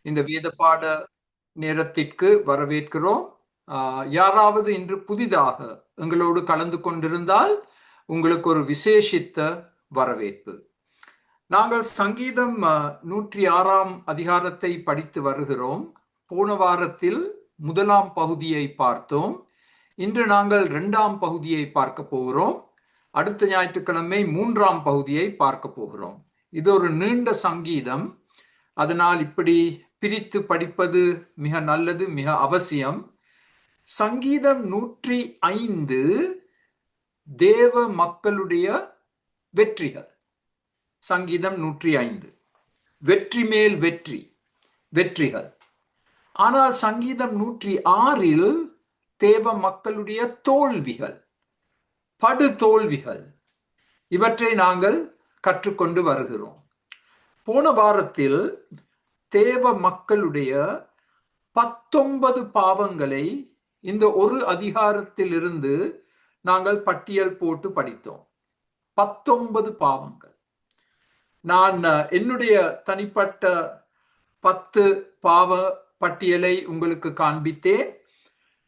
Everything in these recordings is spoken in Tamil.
இந்த வேத பாட நேரத்திற்கு வரவேற்கிறோம். யாராவது இன்று புதிதாக எங்களோடு கலந்து கொண்டிருந்தால் உங்களுக்கு ஒரு விசேஷித்த வரவேற்பு. நாங்கள் சங்கீதம் 106ஆம் அதிகாரத்தை படித்து வருகிறோம். போன வாரத்தில் முதலாம் பகுதியை பார்த்தோம். இன்று நாங்கள் 2ஆம் பகுதியை பார்க்க போகிறோம். அடுத்த ஞாயிற்றுக்கிழமை 3ஆம் பகுதியை பார்க்க போகிறோம். இது ஒரு நீண்ட சங்கீதம், அதனால் இப்படி பிரித்து படிப்பது மிக நல்லது, மிக அவசியம். சங்கீதம் 105 தேவ மக்களுடைய வெற்றிகள். சங்கீதம் 105 வெற்றி மேல் வெற்றி, வெற்றிகள். ஆனால் சங்கீதம் 106 தேவ மக்களுடைய தோல்விகள், படு தோல்விகள். இவற்றை நாங்கள் கற்றுக்கொண்டு வருகிறோம். போன வாரத்தில் தேவ மக்களுடைய 19 பாவங்களை இந்த ஒரு அதிகாரத்திலிருந்து நாங்கள் பட்டியல் போட்டு படித்தோம். 19 பாவங்கள். நான் என்னுடைய தனிப்பட்ட 10 பாவ பட்டியலை உங்களுக்கு காண்பித்தேன்.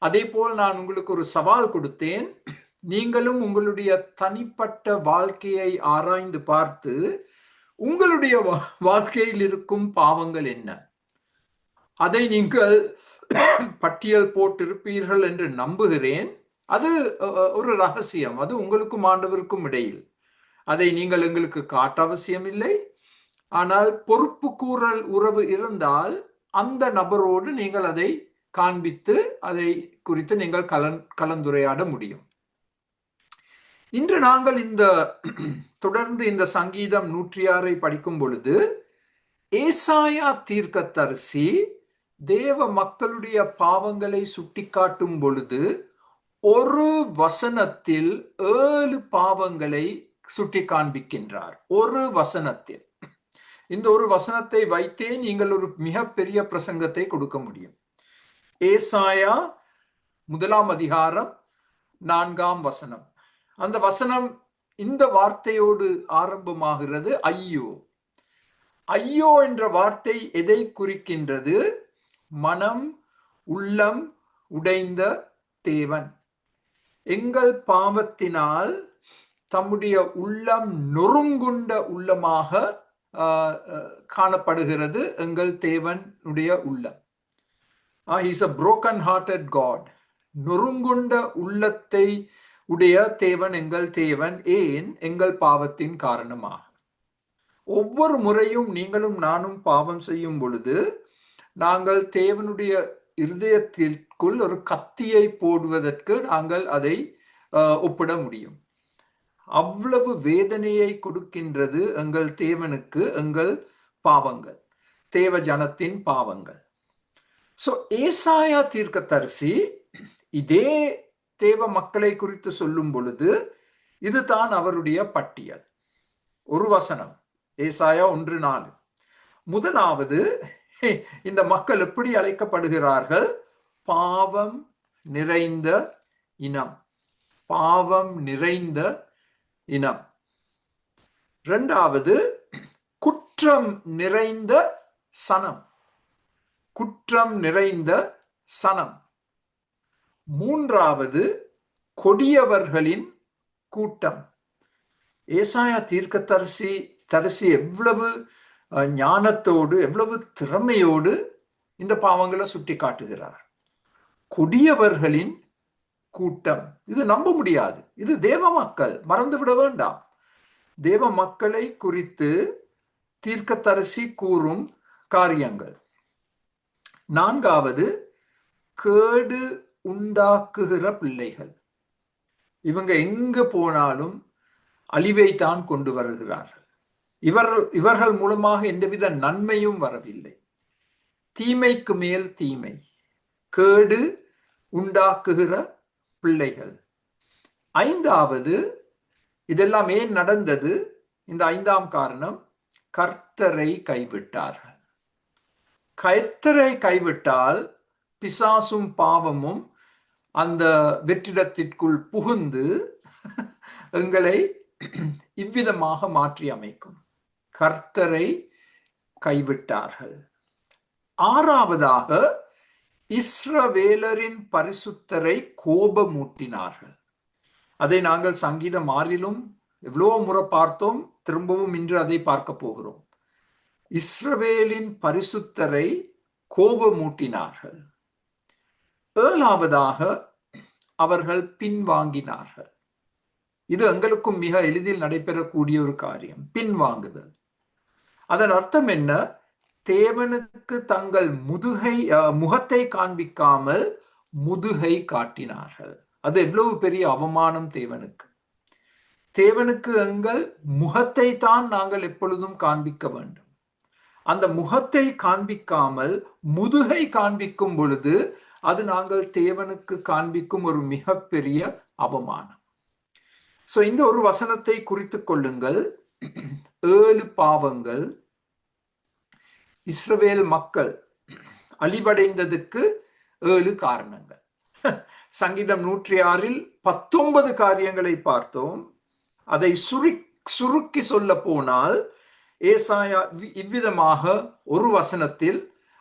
அதே போல் நான் உங்களுக்கு ஒரு சவால் கொடுத்தேன். நீங்களும் உங்களுடைய தனிப்பட்ட வாழ்க்கையை ஆராய்ந்து பார்த்து உங்களுடைய வாழ்க்கையில் இருக்கும் பாவங்கள் என்ன, அதை நீங்கள் பட்டியல் போட்டிருப்பீர்கள் என்று நம்புகிறேன். அது ஒரு ரகசியம், அது உங்களுக்கும் ஆண்டவருக்கும் இடையில். அதை நீங்கள் எங்களுக்கு காட்ட அவசியம் இல்லை. ஆனால் பொறுப்பு கூறல் உறவு இருந்தால் அந்த நபரோடு நீங்கள் அதை காண்பித்து அதை குறித்து நீங்கள் கலந்துரையாட முடியும். இன்று நாங்கள் தொடர்ந்து இந்த சங்கீதம் 106 படிக்கும் பொழுது ஏசாயா தீர்க்கதரிசி தேவ மக்களுடைய பாவங்களை சுட்டிக்காட்டும் பொழுது ஒரு வசனத்தில் 7 பாவங்களை சுட்டி காண்பிக்கின்றார். ஒரு வசனத்தில். இந்த ஒரு வசனத்தை வைத்தே நீங்கள் ஒரு மிகப்பெரிய பிரசங்கத்தை கொடுக்க முடியும். ஏசாயா 1ஆம் அதிகாரம் 4ஆம் வசனம். அந்த வசனம் இந்த வார்த்தையோடு ஆரம்பமாகிறது, ஐயோ. ஐயோ என்ற வார்த்தை எதை குறிக்கின்றது? மனம் உள்ளம் உடைந்த தேவன். எங்கள் பாவத்தினால் தம்முடைய உள்ளம் நொறுங்குண்ட உள்ளமாக காணப்படுகிறது எங்கள் தேவனுடைய உள்ளம். He is a broken hearted God. நொறுங்குண்ட உள்ளத்தை உடைய தேவன் எங்கள் தேவன். ஏன்? எங்கள் பாவத்தின் காரணமாக. ஒவ்வொரு முறையும் நீங்களும் நானும் பாவம் செய்யும் பொழுது நாங்கள் தேவனுடைய இருதயத்திற்குள் ஒரு கத்தியை போடுவதற்கு நாங்கள் அதை ஒப்பிட முடியும். அவ்வளவு வேதனையை கொடுக்கின்றது எங்கள் தேவனுக்கு எங்கள் பாவங்கள், தேவ ஜனத்தின் பாவங்கள். சோ ஏசாயா தீர்க்கதரிசி இதே தேவ மக்களை குறித்து சொல்லும் பொழுது இதுதான் அவருடைய பட்டியல். ஒரு வசனம், ஏசாயா 1:4. முதலாவது, இந்த மக்கள் எப்படி அழைக்கப்படுகிறார்கள்? பாவம் நிறைந்த இனம். பாவம் நிறைந்த இனம். இரண்டாவது, குற்றம் நிறைந்த சனம். குற்றம் நிறைந்த சனம். மூன்றாவது, கொடியவர்களின் கூட்டம். ஏசாயா தீர்க்கதரிசி எவ்வளவு ஞானத்தோடு எவ்வளவு திறமையோடு இந்த பாவங்களை சுட்டி காட்டுகிறார். கொடியவர்களின் கூட்டம். இது நம்ப முடியாது. இது தேவ மக்கள், மறந்துவிட வேண்டாம். தேவ மக்களை குறித்து தீர்க்கதரிசி கூறும் காரியங்கள். நான்காவது, கேடு உண்டாக்குகிற பிள்ளைகள். இவங்க எங்க போனாலும் அழிவை தான் கொண்டு வருகிறார்கள். இவர்கள் மூலமாக எந்தவித நன்மையும் வரவில்லை. தீமைக்கு மேல் தீமை. கேடு உண்டாக்குகிற பிள்ளைகள். ஐந்தாவது, இதெல்லாம் ஏன் நடந்தது? இந்த 5ஆம் காரணம், கர்த்தரை கைவிட்டார்கள். கர்த்தரை கைவிட்டால் பிசாசும் பாவமும் அந்த வெற்றிடத்திற்குள் புகுந்து எங்களை இவ்விதமாக மாற்றி அமைக்கும். கர்த்தரை கைவிட்டார்கள். ஆறாவதாக இஸ்ரவேலரின் பரிசுத்தரை கோபமூட்டினார்கள். அதை நாங்கள் சங்கீதம் 6 எவ்வளவு முறை பார்த்தோம், திரும்பவும் இன்று அதை பார்க்க போகிறோம். இஸ்ரவேலின் பரிசுத்தரை கோபமூட்டினார்கள். ஏழாவதாக அவர்கள் பின்வாங்கினார்கள். இது எங்களுக்கும் மிக எளிதில் நடைபெறக்கூடிய ஒரு காரியம், பின்வாங்குதல். அதன் அர்த்தம் என்ன? தேவனுக்கு தங்கள் முகத்தை காண்பிக்காமல் முதுகை காட்டினார்கள். அது எவ்வளவு பெரிய அவமானம் தேவனுக்கு. தேவனுக்கு எங்கள் முகத்தை தான் நாங்கள் எப்பொழுதும் காண்பிக்க வேண்டும். அந்த முகத்தை காண்பிக்காமல் முதுகை காண்பிக்கும் பொழுது அது நாங்கள் தேவனுக்கு காண்பிக்கும் ஒரு மிகப்பெரிய அவமானம். சோ இந்த ஒரு வசனத்தை குறித்து கொள்ளுங்கள். 7 பாவங்கள் இஸ்ரவேல் மக்கள் அழிவடைந்ததுக்கு 7 காரணங்கள். சங்கீதம் 106 19 காரியங்களை பார்த்தோம். அதை சுருக்கி சொல்ல போனால் ஏசாயா இவ்விதமாக ஒரு வசனத்தில்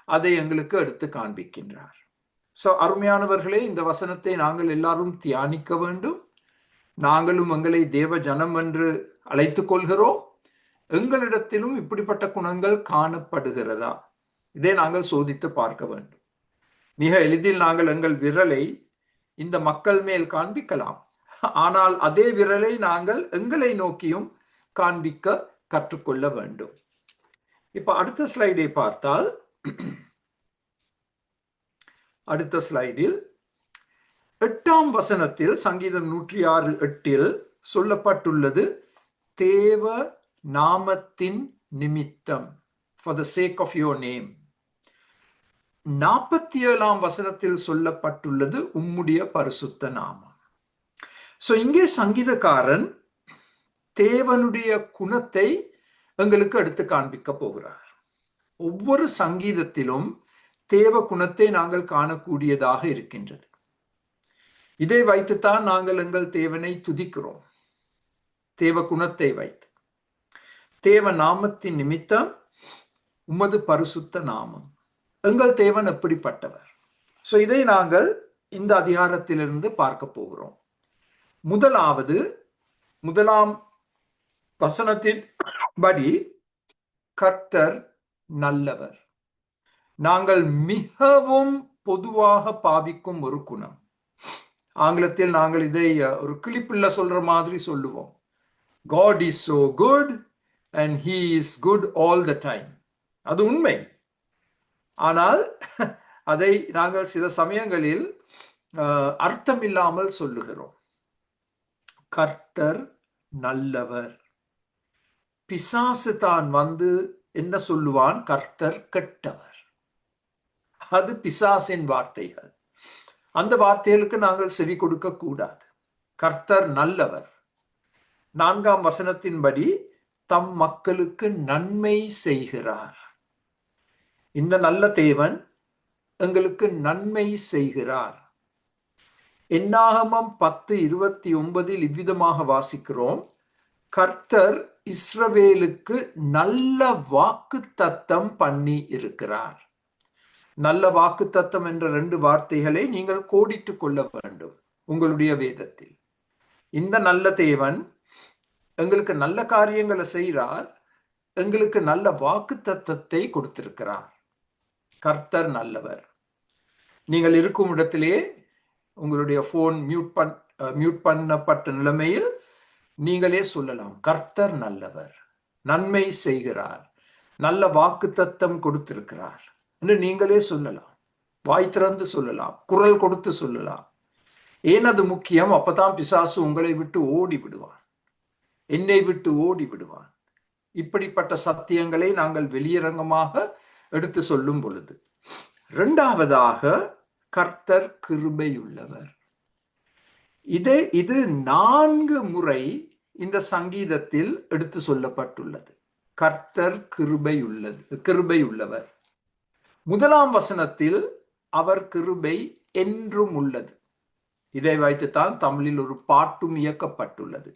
அதை எங்களுக்கு எடுத்து காண்பிக்கின்றார். சோ அருமையானவர்களே, இந்த வசனத்தை நாங்கள் எல்லாரும் தியானிக்க வேண்டும். நாங்களும் எங்களை தேவ ஜனம் என்று அழைத்துக் கொள்கிறோம். எங்களிடத்திலும் இப்படிப்பட்ட குணங்கள் காணப்படுகிறதா? இதை நாங்கள் சோதித்து பார்க்க வேண்டும். மிக எளிதில் நாங்கள் எங்கள் விரலை இந்த மக்கள் மேல் காண்பிக்கலாம். ஆனால் அதே விரலை நாங்கள் எங்களை நோக்கியும் காண்பிக்க கற்றுக்கொள்ள வேண்டும். இப்ப அடுத்த ஸ்லைடை பார்த்தால், அடுத்த ஸ்லைடில் 8ஆம் வசனத்தில் சங்கீதம் 106:8 சொல்லப்பட்டுள்ளது, தேவ நாமத்தின் நிமித்தம், for the sake of your name. 47ஆம் வசனத்தில் சொல்லப்பட்டுள்ளது உம்முடைய பரிசுத்த நாமம். சோ இங்கே சங்கீதக்காரன் தேவனுடைய குணத்தை எங்களுக்கு எடுத்து காண்பிக்க போகிறார். ஒவ்வொரு சங்கீதத்திலும் தேவ குணத்தை நாங்கள் காணக்கூடியதாக இருக்கின்றது. இதை வைத்துத்தான் நாங்கள் எங்கள் தேவனை துதிக்கிறோம். தேவ குணத்தை வைத்து, தேவ நாமத்தின் நிமித்தம் உமது பரிசுத்த நாமம். எங்கள் தேவன் எப்படிப்பட்டவர்? சோ இதை நாங்கள் இந்த அதிகாரத்திலிருந்து பார்க்க போகிறோம். முதலாம் வசனத்தின் படி கர்த்தர் நல்லவர். நாங்கள் மிகவும் பொதுவாக பாவிக்கும் ஒரு குணம். ஆங்கிலத்தில் நாங்கள் இதை ஒரு கிளிப்பிள்ள சொல்ற மாதிரி சொல்லுவோம். God is so good and he is good all the time. அது உண்மை. ஆனால் அதை நாங்கள் சில சமயங்களில் அர்த்தம் இல்லாமல் சொல்லுகிறோம். கர்த்தர் நல்லவர். பிசாசு தான் வந்து என்ன சொல்லுவான்? கர்த்தர் கெட்டவர். அது பிசாசின் வார்த்தைகள். அந்த வார்த்தைகளுக்கு நாங்கள் செவி கொடுக்க கூடாது. கர்த்தர் நல்லவர். 4ஆம் வசனத்தின்படி தம் மக்களுக்கு நன்மை செய்கிறார். இந்த நல்ல தேவன் எங்களுக்கு நன்மை செய்கிறார். என்னாகமம் 10:29 இவ்விதமாக வாசிக்கிறோம், கர்த்தர் இஸ்ரவேலுக்கு நல்ல வாக்குத்தத்தம் பண்ணி இருக்கிறார். நல்ல வாக்குத்தத்தம் என்ற 2 வார்த்தைகளை நீங்கள் கோடிட்டுக் கொள்ள வேண்டும் உங்களுடைய வேதத்தில். இந்த நல்ல தேவன் எங்களுக்கு நல்ல காரியங்களை செய்கிறார், எங்களுக்கு நல்ல வாக்குத்தத்தத்தை கொடுத்திருக்கிறார். கர்த்தர் நல்லவர். நீங்கள் இருக்கும் இடத்திலே உங்களுடைய போன் மியூட் பண்ணப்பட்ட நிலைமையில் நீங்களே சொல்லலாம், கர்த்தர் நல்லவர், நன்மை செய்கிறார், நல்ல வாக்குத்தத்தம் கொடுத்திருக்கிறார் என்று நீங்களே சொல்லலாம். வாய் திறந்து சொல்லலாம், குரல் கொடுத்து சொல்லலாம். ஏன் அது முக்கியம்? அப்பதான் பிசாசு உங்களை விட்டு ஓடி விடுவான், என்னை விட்டு ஓடி விடுவான். இப்படிப்பட்ட சத்தியங்களை நாங்கள் வெளியரங்கமாக எடுத்து சொல்லும் பொழுது. 2ஆவதாக கர்த்தர் கிருபையுள்ளவர். இது 4 முறை இந்த சங்கீதத்தில் எடுத்து சொல்லப்பட்டுள்ளது. கர்த்தர் கிருபையுள்ளவர். 1ஆம் வசனத்தில் அவர் கிருபை என்றும் உள்ளது. இதை வைத்துத்தான் தமிழில் ஒரு பாட்டும் இயக்கப்பட்டுள்ளது.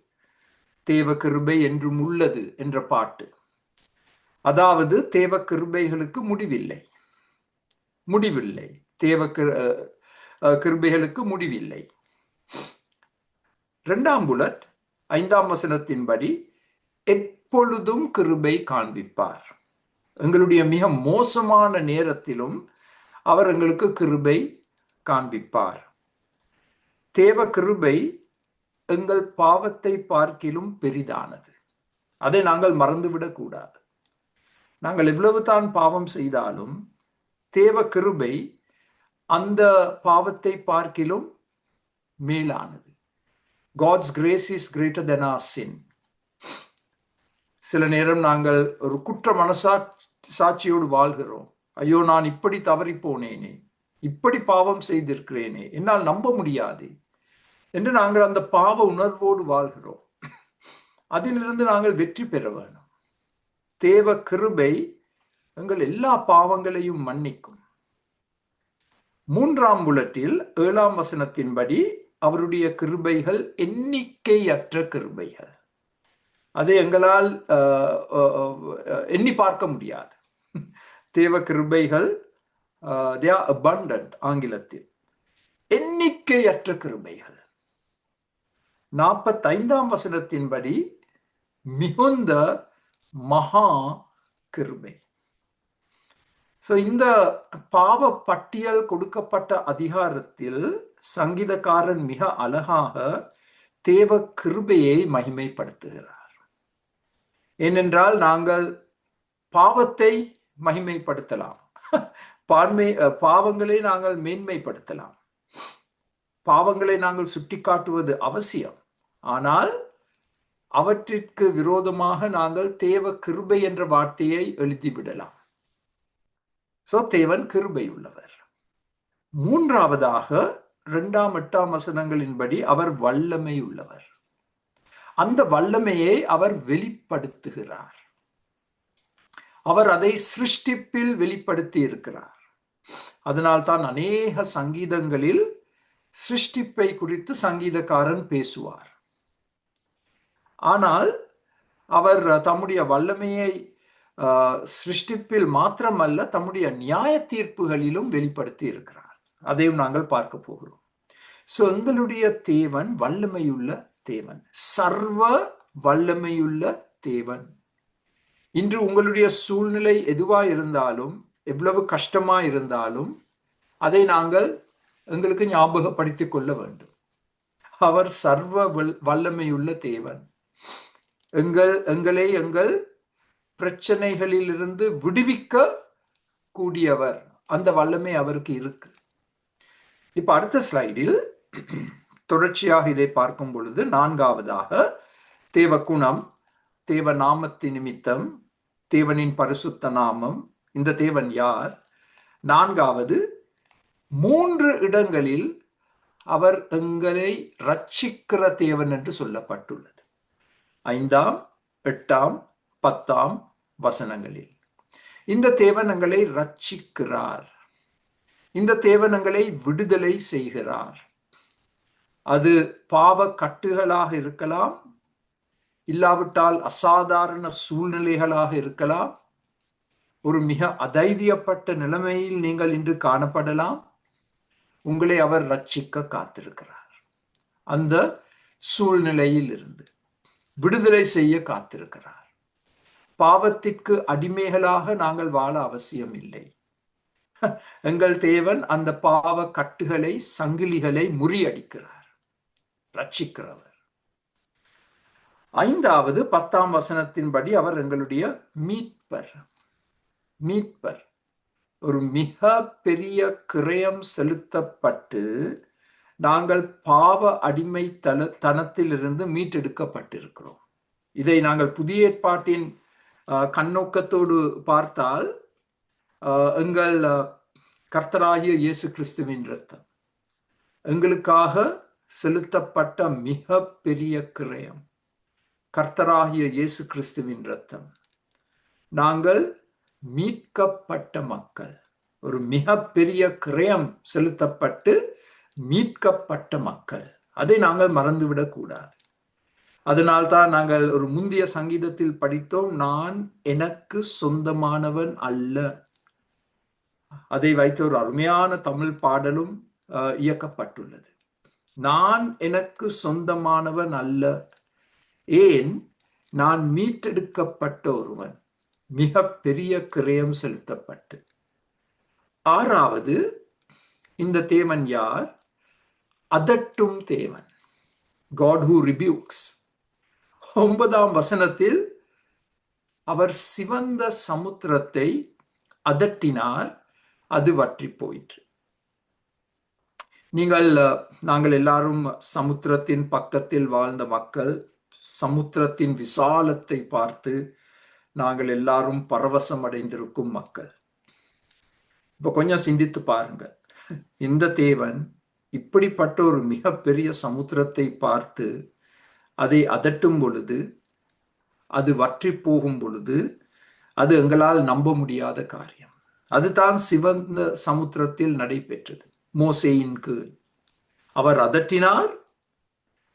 தேவ கிருபை என்றும் உள்ளது என்ற பாட்டு. அதாவது தேவ கிருபைகளுக்கு முடிவில்லை. முடிவில்லை. தேவ கிருபைகளுக்கு முடிவில்லை. 2ஆம் புல்லட் 5ஆம் வசனத்தின்படி எப்பொழுதும் கிருபை காண்பிப்பார். எங்களுடைய மிக மோசமான நேரத்திலும் அவர் எங்களுக்கு கிருபை காண்பிப்பார். தேவ கிருபை எங்கள் பாவத்தை பார்க்கிலும் பெரிதானது. அதை நாங்கள் மறந்துவிடக் கூடாது. நாங்கள் எவ்வளவு தான் பாவம் செய்தாலும் தேவ கிருபை அந்த பாவத்தை பார்க்கிலும் மேலானது. God's grace is greater than our sin. சில நேரம் நாங்கள் ஒரு குற்ற மனசாட்சியோடு வாழ்கிறோம். ஐயோ, நான் இப்படி தவறி போனேனே, இப்படி பாவம் செய்திருக்கிறேனே, என்னால் நம்ப முடியாது என்று நாங்கள் அந்த பாவ உணர்வோடு வாழ்கிறோம். அதிலிருந்து நாங்கள் வெற்றி பெற வேணும். தேவ கிருபை எங்கள் எல்லா பாவங்களையும் மன்னிக்கும். 3ஆம் புல்லட்டில் 7ஆம் வசனத்தின்படி அவருடைய கிருபைகள் எண்ணிக்கையற்ற கிருபைகள். அதை எங்களால் எண்ணி பார்க்க முடியாது. தேவ கிருபைகள் they are abundant ஆங்கிலத்தில். எண்ணிக்கையற்ற கிருபைகள். 45ஆம் வசனத்தின்படி மிகுந்த மகா கிருபை. இந்த பாவ பட்டியல் கொடுக்கப்பட்ட அதிகாரத்தில் சங்கீதக்காரன் மிக அழகாக தேவ கிருபையை மகிமைப்படுத்துகிறார். ஏனென்றால் நாங்கள் பாவத்தை மகிமைப்படுத்தலாம், பாவங்களை நாங்கள் மேன்மைப்படுத்தலாம், பாவங்களை நாங்கள் சுட்டிக்காட்டுவது அவசியம். ஆனால் அவற்றிற்கு விரோதமாக நாங்கள் தேவ கிருபை என்ற வார்த்தையை எழுதிவிடலாம். தேவன் கிருபை உள்ளவர். 3ஆவதாக 2ஆம் 8ஆம் வசனங்களின்படி அவர் வல்லமை உள்ளவர். அந்த வல்லமையை அவர் வெளிப்படுத்துகிறார். அவர் அதை சிருஷ்டிப்பில் வெளிப்படுத்தி இருக்கிறார். அதனால்தான் அநேக சங்கீதங்களில் சிருஷ்டிப்பை குறித்து சங்கீதக்காரன் பேசுவார். ஆனால் அவர் தம்முடைய வல்லமையை சிருஷ்டிப்பில் மாத்திரமல்ல, தம்முடைய நியாய தீர்ப்புகளிலும் வெளிப்படுத்தி இருக்கிறார். அதையும் நாங்கள் பார்க்க போகிறோம். எங்களுடைய தேவன் வல்லமையுள்ள தேவன், சர்வ வல்லமையுள்ள தேவன். இன்று உங்களுடைய சூழ்நிலை எதுவா இருந்தாலும், எவ்வளவு கஷ்டமா இருந்தாலும், அதை நாங்கள் எங்களுக்கு ஞாபகப்படுத்திக் கொள்ள வேண்டும். அவர் சர்வ வல்லமையுள்ள தேவன். எங்களை எங்கள் பிரச்சனைகளிலிருந்து விடுவிக்க கூடியவர். அந்த வல்லமை அவருக்கு இருக்கு. இப்ப அடுத்த ஸ்லைடில் தொடர்ச்சியாக இதை பார்க்கும் பொழுது 4ஆவதாக தேவ குணம், தேவ நாமத்தின் நிமித்தம், தேவனின் பரிசுத்த நாமம், இந்த தேவன் யார்? 4ஆவது 3 இடங்களில் அவர் எங்களை ரட்சிக்கிற தேவன் என்று சொல்லப்பட்டுள்ளது. 5ஆம் 8ஆம் 10ஆம் வசனங்களில் இந்த தேவன் எங்களை ரட்சிக்கிறார். இந்த தேவன் எங்களை விடுதலை செய்கிறார். அது பாவ கட்டுகளாக இருக்கலாம், இல்லாவிட்டால் அசாதாரண சூழ்நிலைகளாக இருக்கலாம். ஒரு மிக அதைரியப்பட்ட நிலைமையில் நீங்கள் இன்று காணப்படலாம். உங்களை அவர் ரட்சிக்க காத்திருக்கிறார். அந்த சூழ்நிலையில் இருந்து விடுதலை செய்ய காத்திருக்கிறார். பாவத்திற்கு அடிமைகளாக நாங்கள் வாழ அவசியம் இல்லை. எங்கள் தேவன் அந்த பாவ கட்டுகளை, சங்கிலிகளை முறியடிக்கிறார், ரட்சிக்கிறவர். 5ஆவது 10ஆம் வசனத்தின்படி அவர் எங்களுடைய மீட்பர். மீட்பர். ஒரு மிக பெரிய கிரயம் செலுத்தப்பட்டு நாங்கள் பாவ அடிமை தனத்திலிருந்து மீட்டெடுக்கப்பட்டிருக்கிறோம். இதை நாங்கள் புதிய ஏற்பாட்டின் கண்ணோக்கத்தோடு பார்த்தால் எங்கள் கர்த்தராகிய இயேசு கிறிஸ்துவின் இரத்தம் எங்களுக்காக செலுத்தப்பட்ட மிக பெரிய கிரயம். கர்த்தராகிய இயேசு கிறிஸ்துவின் இரத்தம். நாங்கள் மீட்கப்பட்ட மக்கள். ஒரு மிக பெரிய கிரயம் செலுத்தப்பட்டு மீட்கப்பட்ட மக்கள். அதை நாங்கள் மறந்துவிடக் கூடாது. அதனால்தான் நாங்கள் ஒரு முந்தைய சங்கீதத்தில் படித்தோம், நான் எனக்கு சொந்தமானவன் அல்ல. அதை வைத்து ஒரு அருமையான தமிழ் பாடலும் இயக்கப்பட்டுள்ளது. நான் எனக்கு சொந்தமானவன் அல்ல, ஏன் நான் மீட்டெடுக்கப்பட்ட ஒருவன், மிக பெரிய கிரயம் செலுத்தப்பட்டு. ஆறாவது, இந்த தேவன் யார்? அதட்டும் தேவன், God who rebukes. 9ஆம் வசனத்தில் அவர் சிவந்த சமுத்திரத்தை அதட்டினார், அது வற்றி போயிற்று. நாங்கள் எல்லாரும் சமுத்திரத்தின் பக்கத்தில் வாழ்ந்த மக்கள். சமுத்திரத்தின் விசாலத்தை பார்த்து நாங்கள் எல்லாரும் பரவசம் அடைந்திருக்கும் மக்கள். இப்ப கொஞ்சம் சிந்தித்து பாருங்கள். இந்த தேவன் இப்படிப்பட்ட ஒரு மிகப்பெரிய சமுத்திரத்தை பார்த்து அதை அதட்டும் பொழுது, அது வற்றி போகும் பொழுது, அது எங்களால் நம்ப முடியாத காரியம். அதுதான் சிவந்த சமுத்திரத்தில் நடைபெற்றது. மோசேயின் கீழ் அவர் அதட்டினார்,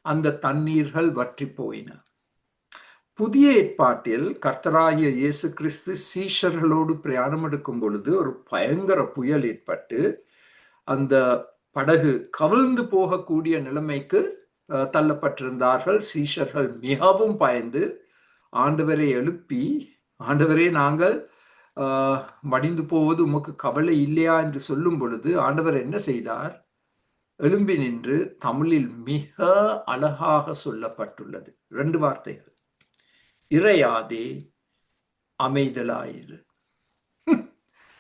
அந்த தண்ணீர்கள் வற்றி போயின. புதிய ஏற்பாட்டில் கர்த்தராகிய இயேசு கிறிஸ்து சீஷர்களோடு பிரயாணம் எடுக்கும் பொழுது ஒரு பயங்கர புயல் ஏற்பட்டு அந்த படகு கவிழ்ந்து போகக்கூடிய நிலைமைக்கு தள்ளப்பட்டிருந்தார்கள். சீஷர்கள் மிகவும் பயந்து ஆண்டவரை எழுப்பி, ஆண்டவரே நாங்கள் மடிந்து போவது உமக்கு கவலை இல்லையா என்று சொல்லும் பொழுது ஆண்டவர் என்ன செய்தார்? எழும்பி நின்று, தமிழில் மிக அழகாக சொல்லப்பட்டுள்ளது 2 வார்த்தைகள், இறையாதே அமைதலாயிரு.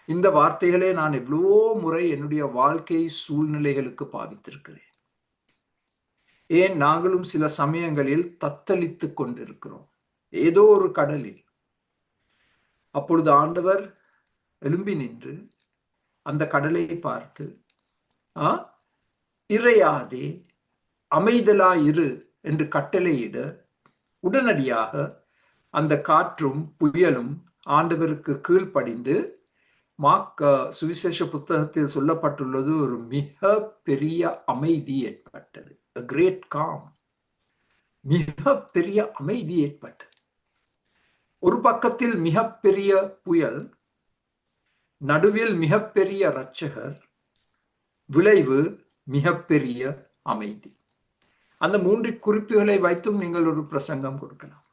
இந்த வார்த்தைகளே நான் எவ்வளவோ முறை என்னுடைய வாழ்க்கை சூழ்நிலைகளுக்கு பாவித்திருக்கிறேன். ஏன் நாங்களும் சில சமயங்களில் தத்தளித்துக் கொண்டிருக்கிறோம் ஏதோ ஒரு கடலில். அப்பொழுது ஆண்டவர் எழும்பி நின்று அந்த கடலை பார்த்து, இறையாதே அமைதலாயிரு என்று கட்டளையிட, உடனடியாக அந்த காற்றும் புயலும் ஆண்டவருக்கு கீழ்ப்படிந்து, சுவிசேஷ புத்தகத்தில் சொல்லப்பட்டுள்ளது, ஒரு மிக பெரிய அமைதி ஏற்பட்டது. A great calm. மிக பெரிய அமைதி ஏற்பட்டது. ஒரு பக்கத்தில் மிகப்பெரிய புயல், நடுவில் மிகப்பெரிய இரட்சகர், விளைவு மிகப்பெரிய அமைதி. அந்த 3 குறிப்புகளை வைத்தும் நீங்கள் ஒரு பிரசங்கம் கொடுக்கலாம்.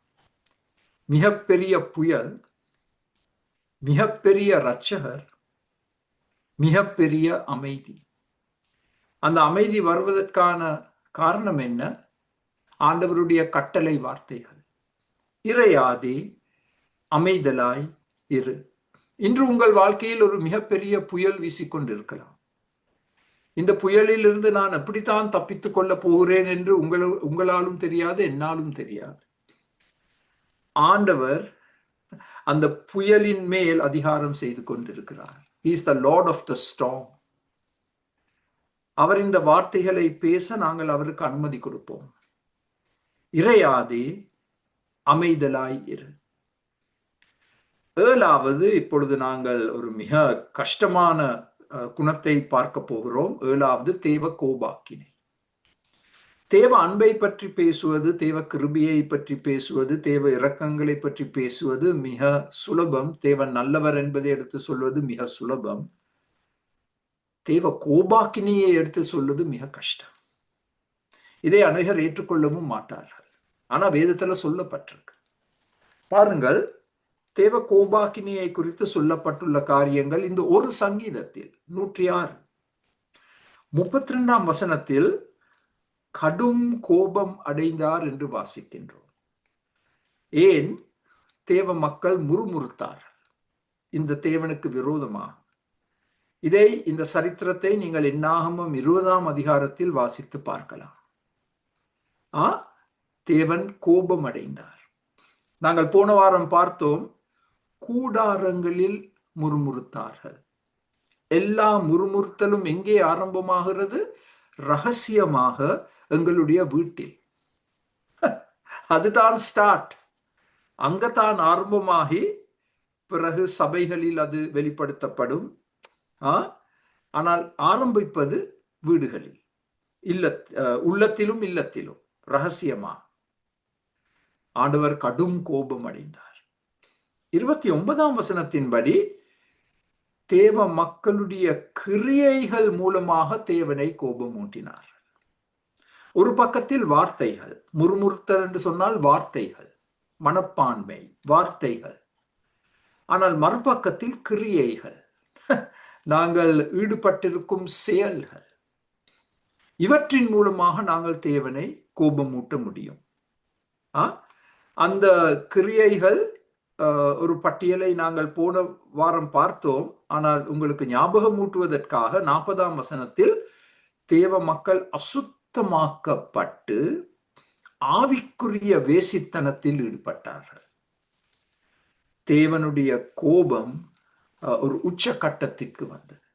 மிகப்பெரிய புயல், மிகப்பெரிய இரட்சகர், மிகப்பெரிய அமைதி. அந்த அமைதி வருவதற்கான காரணம் என்ன? ஆண்டவருடைய கட்டளை வார்த்தைகள். இறையாதே அமைதலாய் இரு. இன்று உங்கள் வாழ்க்கையில் ஒரு மிகப்பெரிய புயல் வீசிக்கொண்டிருக்கலாம். இந்த புயலில் இருந்து நான் எப்படித்தான் தப்பித்துக் கொள்ள போகிறேன் என்று உங்களாலும் தெரியாது, என்னாலும் தெரியாது. ஆண்டவர் அந்த புயலின் மேல் அதிகாரம் செய்து கொண்டிருக்கிறார். He is the Lord of the storm. அவர் இந்த வார்த்தைகளை பேச நாங்கள் அவருக்கு அனுமதி கொடுப்போம். இறையாதே அமைதலாய் இரு. 7வது, இப்பொழுது நாங்கள் ஒரு மிக கஷ்டமான குணத்தை பார்க்க போகிறோம். 7வது, தேவ கோபாக்கினை. தேவ அன்பை பற்றி பேசுவது, தேவ கிருபையை பற்றி பேசுவது, தேவ இரக்கங்களை பற்றி பேசுவது மிக சுலபம். தேவன் நல்லவர் என்பதை எடுத்து சொல்வது மிக சுலபம். தேவ கோபாக்கினையை எடுத்து சொல்வது மிக கஷ்டம். இதை அநேகர் ஏற்றுக்கொள்ளவும் மாட்டார்கள். ஆனா வேதத்துல சொல்லப்பட்டிருக்கு. பாருங்கள், தேவ கோபாக்கினியை குறித்து சொல்லப்பட்டுள்ள காரியங்கள் இந்த ஒரு சங்கீதத்தில் 106 32ஆம் வசனத்தில் கடும் கோபம் அடைந்தார் என்று வாசிக்கின்றோம். ஏன்? தேவ மக்கள் முறுமுறுத்தார்கள் இந்த தேவனுக்கு விரோதமாக. இந்த சரித்திரத்தை நீங்கள் என்னாகமம் 20ஆம் அதிகாரத்தில் வாசித்து பார்க்கலாம். தேவன் கோபம் அடைந்தார். நாங்கள் போன வாரம் பார்த்தோம், கூடாரங்களில் முறுமுறுத்தார்கள். எல்லா முறுமுறுத்தலும் எங்கே ஆரம்பமாகிறது? ரகசியமாக எங்களுடைய வீட்டில். அதுதான் ஸ்டார்ட். அங்கதான் ஆரம்பமாகி பிறகு சபைகளில் அது வெளிப்படுத்தப்படும். ஆனால் ஆரம்பிப்பது வீடுகளில், உள்ளத்திலும் இல்லத்திலும் ரகசியமா. ஆண்டவர் கடும் கோபம் அடைந்தார். 29ஆம் வசனத்தின்படி தேவ மக்களுடைய கிரியைகள் மூலமாக தேவனை கோபமூட்டினார். ஒரு பக்கத்தில் வார்த்தைகள், முறுமுறுத்தல் என்று சொன்னால் வார்த்தைகள், மனப்பான்மை, வார்த்தைகள். ஆனால் மறுபக்கத்தில் கிரியைகள், நாங்கள் ஈடுபட்டிருக்கும் செயல்கள். இவற்றின் மூலமாக நாங்கள் தேவனை கோபமூட்ட முடியும். அந்த கிரியைகள் ஒரு பட்டியலை நாங்கள் போன வாரம் பார்த்தோம். ஆனால் உங்களுக்கு ஞாபகம் ஊட்டுவதற்காக 40ஆம் வசனத்தில் தேவ மக்கள் அசுத்தமாக்கப்பட்டு ஆவிக்குரிய வேசித்தனத்தில் ஈடுபட்டார்கள். தேவனுடைய கோபம் ஒரு உச்சகட்டத்திற்கு வந்தது.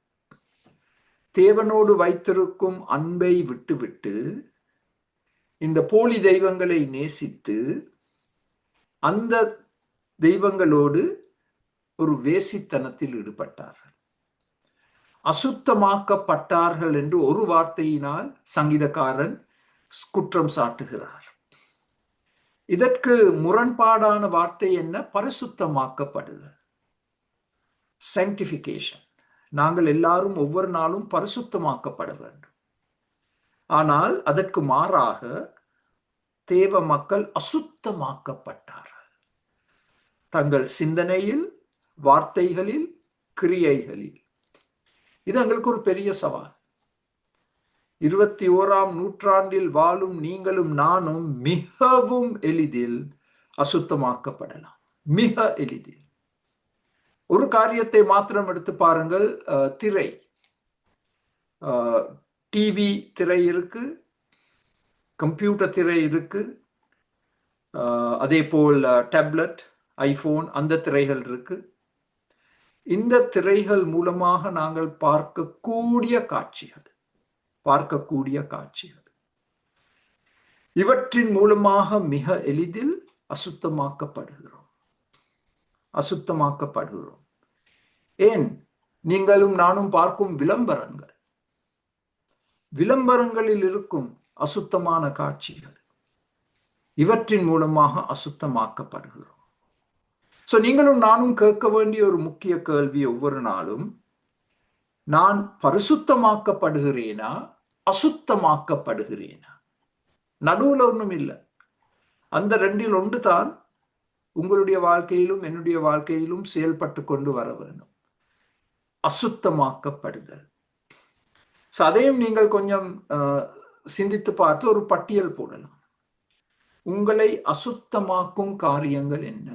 தேவனோடு வைத்திருக்கும் அன்பை விட்டுவிட்டு இந்த போலி தெய்வங்களை நேசித்து அந்த தெய்வங்களோடு ஒரு வேசித்தனத்தில் ஈடுபட்டார்கள். அசுத்தமாக்கப்பட்டார்கள் என்று ஒரு வார்த்தையினால் சங்கீதக்காரன் குற்றம் சாட்டுகிறார். இதற்கு முரண்பாடான வார்த்தை என்ன? பரிசுத்தமாக்கப்படுதல், sanctification. நாங்கள் எல்லாரும் ஒவ்வொரு நாளும் பரிசுத்தமாக்கப்பட வேண்டும். ஆனால் அதற்கு மாறாக தேவ மக்கள் அசுத்தமாக்கப்பட்டார்கள். தங்கள் சிந்தனையில், வார்த்தைகளில், கிரியைகளில். இது எங்களுக்கு ஒரு பெரிய சவால். 21ஆம் நூற்றாண்டில் வாழும் நீங்களும் நானும் மிகவும் எளிதில் அசுத்தமாக்கப்படலாம். மிக எளிதில். ஒரு காரியத்தை மாத்திரம் எடுத்து பாருங்கள். திரை, டிவி திரை இருக்கு, கம்ப்யூட்டர் திரை இருக்கு, அதே போல் டேப்லெட், ஐபோன், அந்த திரைகள் இருக்கு. இந்த திரைகள் மூலமாக நாங்கள் பார்க்கக்கூடிய காட்சிகள், இவற்றின் மூலமாக மிக எளிதில் அசுத்தமாக்கப்படுகிறோம். ஏன்? நீங்களும் நானும் பார்க்கும் விளம்பரங்களில் இருக்கும் அசுத்தமான காட்சிகள், இவற்றின் மூலமாக அசுத்தமாக்கப்படுகிறோம். சோ நீங்களும் நானும் கேட்க வேண்டிய ஒரு முக்கிய கேள்வி ஒவ்வொரு நாளும், நான் பரிசுத்தமாக்கப்படுகிறேனா, அசுத்தமாக்கப்படுகிறேனா? நடுவுல ஒண்ணும் இல்லை. அந்த ரெண்டில் ஒன்று தான் உங்களுடைய வாழ்க்கையிலும் என்னுடைய வாழ்க்கையிலும் செயல்பட்டு கொண்டு வர வேண்டும். அசுத்தமாக்கப்படுதல். அதையும் நீங்கள் கொஞ்சம் சிந்தித்து பார்த்து ஒரு பட்டியல் போடலாம். உங்களை அசுத்தமாக்கும் காரியங்கள் என்ன?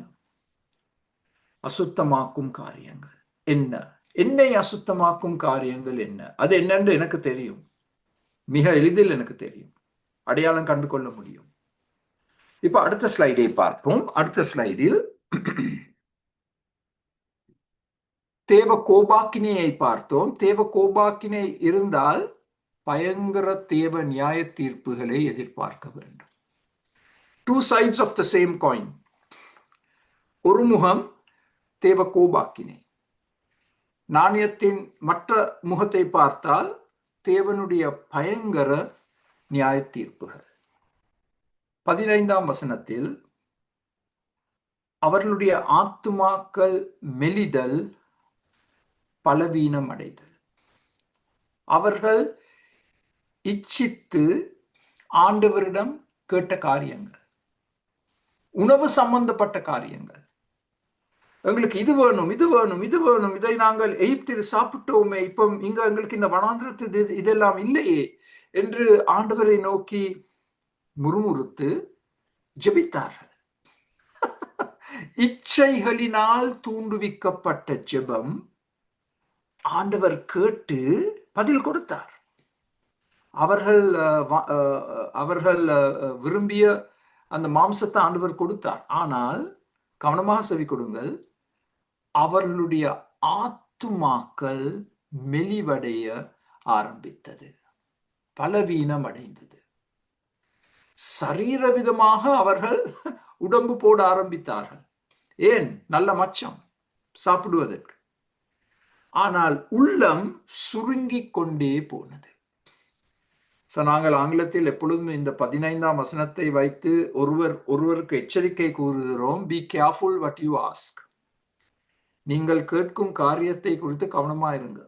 அசுத்தமாக்கும் காரியங்கள் என்ன? என்னை அசுத்தமாக்கும் காரியங்கள் என்ன? அது என்னன்னு எனக்கு தெரியும். மிக எளிதில் எனக்கு தெரியும். அடையாளம் கண்டு கொள்ள முடியும். இப்ப அடுத்த ஸ்லைடை பார்ப்போம். அடுத்த ஸ்லைடில் தேவ கோபாக்கினையை பார்த்தோம். தேவ கோபாக்கினை இருந்தால் பயங்கர தேவ நியாய தீர்ப்புகளை எதிர்பார்க்க வேண்டும். Two sides of the same coin. ஒரு முகம் தேவ கோபாக்கினை. நாணயத்தின் மற்ற முகத்தை பார்த்தால் தேவனுடைய பயங்கர நியாய தீர்ப்புகள். 15ஆம் வசனத்தில் அவர்களுடைய ஆத்துமாக்கள் மெலிதல், பலவீனம் அடைதல். அவர்கள் இச்சித்து ஆண்டவரிடம் கேட்ட காரியங்கள், உணவு சம்பந்தப்பட்ட காரியங்கள். எங்களுக்கு இது வேணும், இது வேணும், இது வேணும், இதை நாங்கள் எகிப்தில் சாப்பிட்டோமே, இப்போ இங்க எங்களுக்கு இந்த வனாந்திரத்து இதெல்லாம் இல்லையே என்று ஆண்டவரை நோக்கி முறுமுறுத்து ஜெபித்தார்கள். இச்சைகளினால் தூண்டுவிக்கப்பட்ட ஜெபம் ஆண்டவர் கேட்டு பதில் கொடுத்தார். அவர்கள் விரும்பிய அந்த மாம்சத்தை ஆண்டவர் கொடுத்தார். ஆனால் கவனமாக செவி கொடுங்கள், அவர்களுடைய ஆத்துமாக்கள் மெலிவடைய ஆரம்பித்தது, பலவீனம் அடைந்தது. சரீர விதமாக அவர்கள் உடம்பு போட ஆரம்பித்தார்கள். ஏன்? நல்ல மச்சம் சாப்பிடுவதற்கு. ஆனால் உள்ளம் சுருங்கிக் கொண்டே போனது. நாங்கள் ஆங்கிலத்தில் எப்பொழுதும் இந்த 15ஆம் வசனத்தை வைத்து ஒருவருக்கு எச்சரிக்கை கூறுகிறோம். Be careful what you ask. நீங்கள் கேட்கும் காரியத்தை குறித்து கவனமாயிருங்க.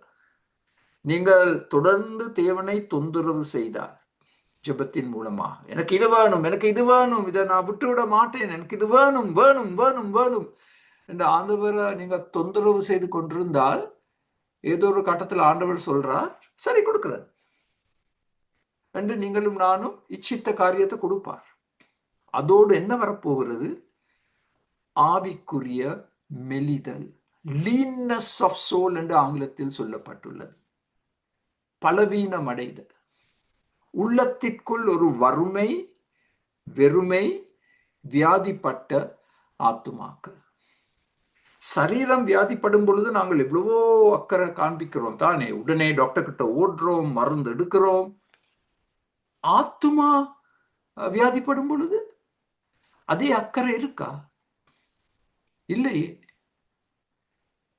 நீங்கள் தொடர்ந்து தேவனை தொந்தரவு செய்தால் ஜெபத்தின் மூலமாக, எனக்கு இது வேணும், எனக்கு இது வேணும், இதை நான் விட்டுவிட மாட்டேன், எனக்கு இது வேணும் வேணும் வேணும் வேணும் என்று ஆண்டவரை நீங்க தொந்தரவு செய்து கொண்டிருந்தால், ஏதோ ஒரு கட்டத்தில் ஆண்டவர் சொல்றார், சரி கொடுக்கிறேன் என்று நீங்களும் நானும் இச்சித்த காரியத்தை கொடுப்பார். அதோடு என்ன வரப்போகிறது? ஆவிக்குரிய மெலிதல், லீன்னஸ் ஆஃப் சோல் என்று ஆங்கிலத்தில் சொல்லப்பட்டுள்ளது. பலவீனம் அடைதல், உள்ளத்திற்குள் ஒரு வறுமை, வெறுமை, வியாதிப்பட்ட ஆத்துமாக்கள். சரீரம் வியாதிப்படும் பொழுது நாங்கள் எவ்வளவோ அக்கறை காண்பிக்கிறோம் தானே, உடனே டாக்டர் கிட்ட ஓடுறோம், மருந்து எடுக்கிறோம். ஆத்துமா வியாதிப்படும் பொழுது அதே அக்கறை இருக்கா? இல்லையே.